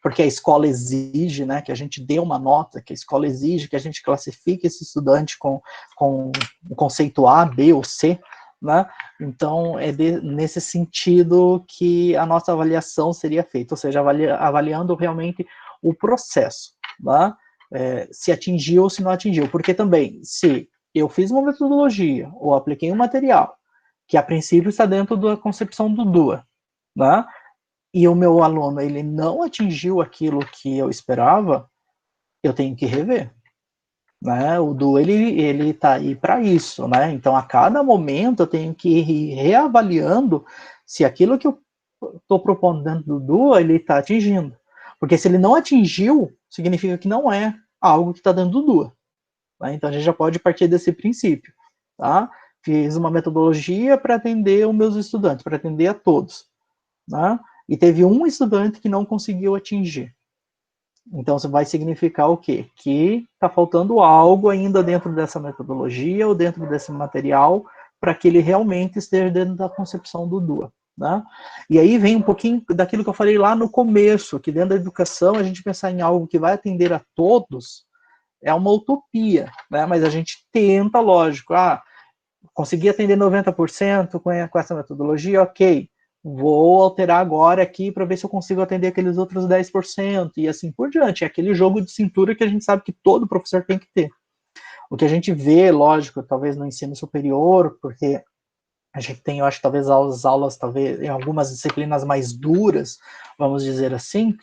porque a escola exige, né, que a gente dê uma nota, que a escola exige que a gente classifique esse estudante com o conceito A, B ou C, né? Então, é nesse sentido que a nossa avaliação seria feita, ou seja, avaliando realmente o processo, né? Se atingiu ou se não atingiu, porque também, se eu fiz uma metodologia ou apliquei um material que a princípio está dentro da concepção do DUA, né? E o meu aluno ele não atingiu aquilo que eu esperava, eu tenho que rever. Né, o DU ele tá aí para isso, né? Então a cada momento eu tenho que ir reavaliando se aquilo que eu estou propondo dentro do DU ele está atingindo, porque se ele não atingiu, significa que não é algo que está dentro do DU, né? Então a gente já pode partir desse princípio, tá? Fiz uma metodologia para atender os meus estudantes, para atender a todos, né? E teve um estudante que não conseguiu atingir. Então, isso vai significar o quê? Que está faltando algo ainda dentro dessa metodologia ou dentro desse material para que ele realmente esteja dentro da concepção do DUA, né? E aí vem um pouquinho daquilo que eu falei lá no começo, que dentro da educação a gente pensar em algo que vai atender a todos é uma utopia, né? Mas a gente tenta, lógico, conseguir atender 90% com essa metodologia, ok. Vou alterar agora aqui para ver se eu consigo atender aqueles outros 10%, e assim por diante. É aquele jogo de cintura que a gente sabe que todo professor tem que ter. O que a gente vê, lógico, talvez no ensino superior, porque a gente tem, eu acho, talvez as aulas, talvez em algumas disciplinas mais duras, vamos dizer assim,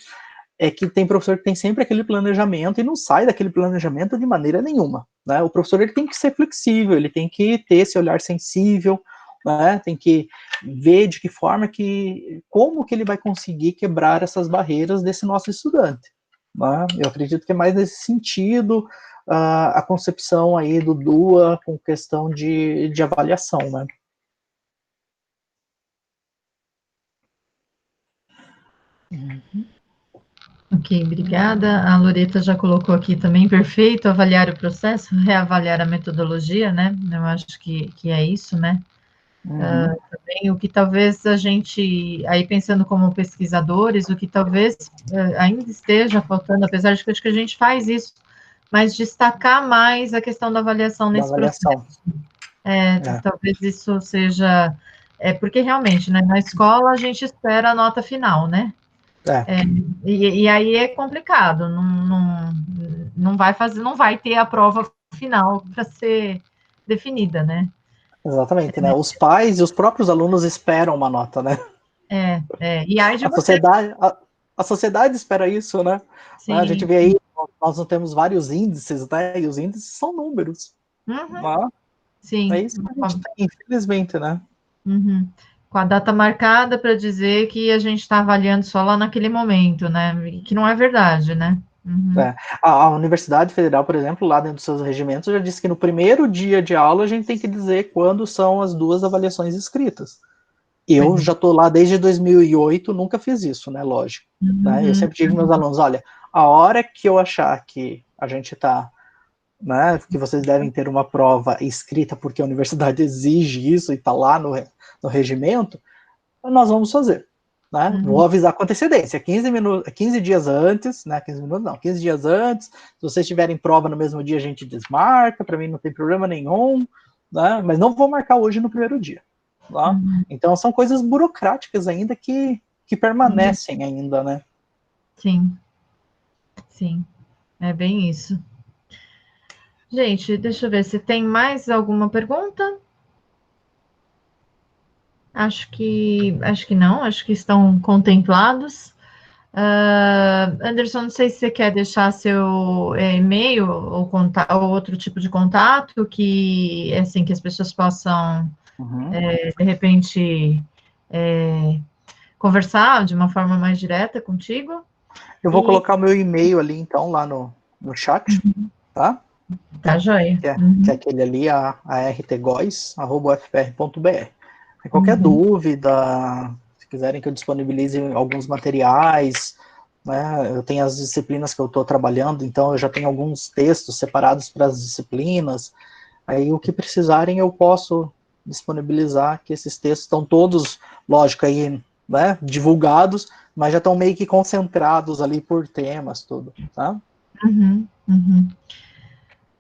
é que tem professor que tem sempre aquele planejamento e não sai daquele planejamento de maneira nenhuma, né? O professor ele tem que ser flexível, ele tem que ter esse olhar sensível, né? Tem que ver de que forma como que ele vai conseguir quebrar essas barreiras desse nosso estudante, né? Eu acredito que é mais nesse sentido a concepção aí do DUA com questão de avaliação, né?
Ok, obrigada. A Loreta já colocou aqui também, perfeito, avaliar o processo, reavaliar a metodologia, né? Eu acho que é isso, né? Também o que talvez a gente, aí pensando como pesquisadores, o que talvez ainda esteja faltando, apesar de que acho que a gente faz isso, mas destacar mais a questão da avaliação nesse processo. Talvez isso seja, porque realmente, né, na escola a gente espera a nota final, né? E aí é complicado, não vai ter a prova final para ser definida, né?
Exatamente, né? Os pais e os próprios alunos esperam uma nota, né?
E aí de
a sociedade espera isso, né?
Sim.
A gente vê aí, nós não temos vários índices, né? E os índices são números.
Sim.
É isso que a gente tem, infelizmente, né?
Com a data marcada para dizer que a gente está avaliando só lá naquele momento, né? Que não é verdade, né? Uhum.
A Universidade Federal, por exemplo, lá dentro dos seus regimentos, já disse que no primeiro dia de aula a gente tem que dizer quando são as 2 avaliações escritas. Eu já estou lá desde 2008, nunca fiz isso, né, lógico. Né? Eu sempre digo aos meus alunos, olha, a hora que eu achar que a gente está, né, que vocês devem ter uma prova escrita porque a universidade exige isso e está lá no regimento, nós vamos fazer. Né? Vou avisar com antecedência, 15 dias antes, né? 15 minutos não, 15 dias antes. Se vocês tiverem prova no mesmo dia, a gente desmarca, para mim não tem problema nenhum, né? Mas não vou marcar hoje no primeiro dia. Tá? Então são coisas burocráticas ainda que permanecem ainda, né?
Sim, sim, é bem isso. Gente, deixa eu ver se tem mais alguma pergunta. Acho que não, acho que estão contemplados. Anderson, não sei se você quer deixar seu e-mail ou outro tipo de contato que, assim, que as pessoas possam, de repente, conversar de uma forma mais direta contigo.
Eu vou colocar o meu e-mail ali, então, lá no chat, tá?
Tá, joia.
Que é aquele ali, artgois@ufpr.br. Qualquer dúvida, se quiserem que eu disponibilize alguns materiais, né, eu tenho as disciplinas que eu estou trabalhando, então eu já tenho alguns textos separados para as disciplinas, aí o que precisarem eu posso disponibilizar, que esses textos estão todos, lógico, aí, né, divulgados, mas já estão meio que concentrados ali por temas, tudo, tá?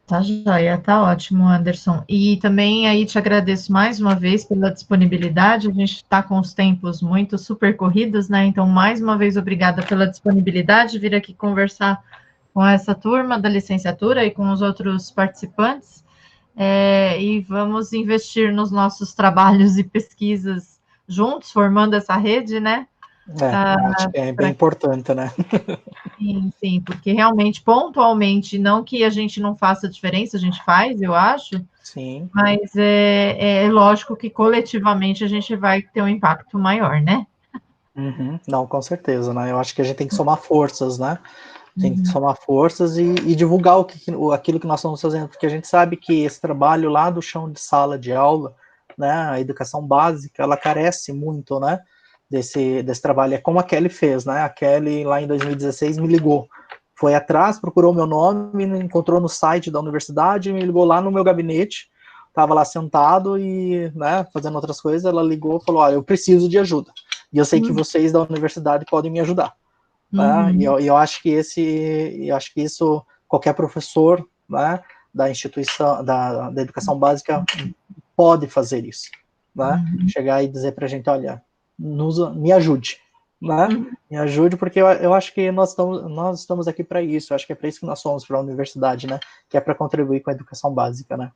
Tá joia, tá ótimo, Anderson. E também aí te agradeço mais uma vez pela disponibilidade. A gente está com os tempos muito super corridos, né? Então, mais uma vez, obrigada pela disponibilidade de vir aqui conversar com essa turma da licenciatura e com os outros participantes. E vamos investir nos nossos trabalhos e pesquisas juntos, formando essa rede, né?
Acho que é bem importante, né?
Sim, porque realmente, pontualmente, não que a gente não faça diferença, a gente faz, eu acho.
Sim.
Mas é lógico que coletivamente a gente vai ter um impacto maior, né?
Não, com certeza, né? Eu acho que a gente tem que somar forças, né? Tem que somar forças e divulgar aquilo que nós estamos fazendo, porque a gente sabe que esse trabalho lá do chão de sala de aula, né, a educação básica, ela carece muito, né, desse trabalho. É como a Kelly fez, né? A Kelly lá em 2016 me ligou, foi atrás, procurou meu nome, me encontrou no site da universidade, me ligou lá no meu gabinete, estava lá sentado e, né, fazendo outras coisas, ela ligou e falou, olha, eu preciso de ajuda, e eu sei que vocês da universidade podem me ajudar. Né? E eu acho que isso qualquer professor, né, da instituição da educação básica pode fazer isso, né? Chegar e dizer para a gente, olha, me ajude, né? Me ajude, porque eu acho que nós estamos aqui para isso. Eu acho que é para isso que nós somos para a universidade, né? Que é para contribuir com a educação básica, né?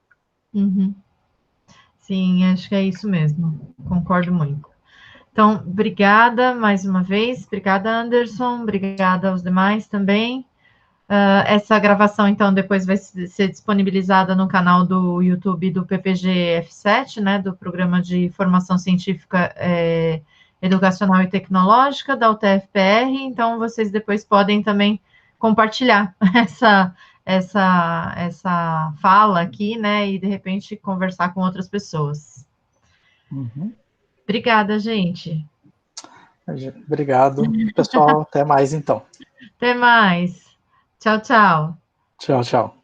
Sim, acho que é isso mesmo. Concordo muito. Então, obrigada mais uma vez. Obrigada, Anderson. Obrigada aos demais também. Essa gravação, então, depois vai ser disponibilizada no canal do YouTube do PPG F7, né, do Programa de Formação Científica Educacional e Tecnológica da UTFPR. Então, vocês depois podem também compartilhar essa fala aqui, né, e de repente conversar com outras pessoas. Obrigada, gente.
Obrigado, pessoal. Até mais, então.
Até mais. Tchau, tchau.
Tchau, tchau.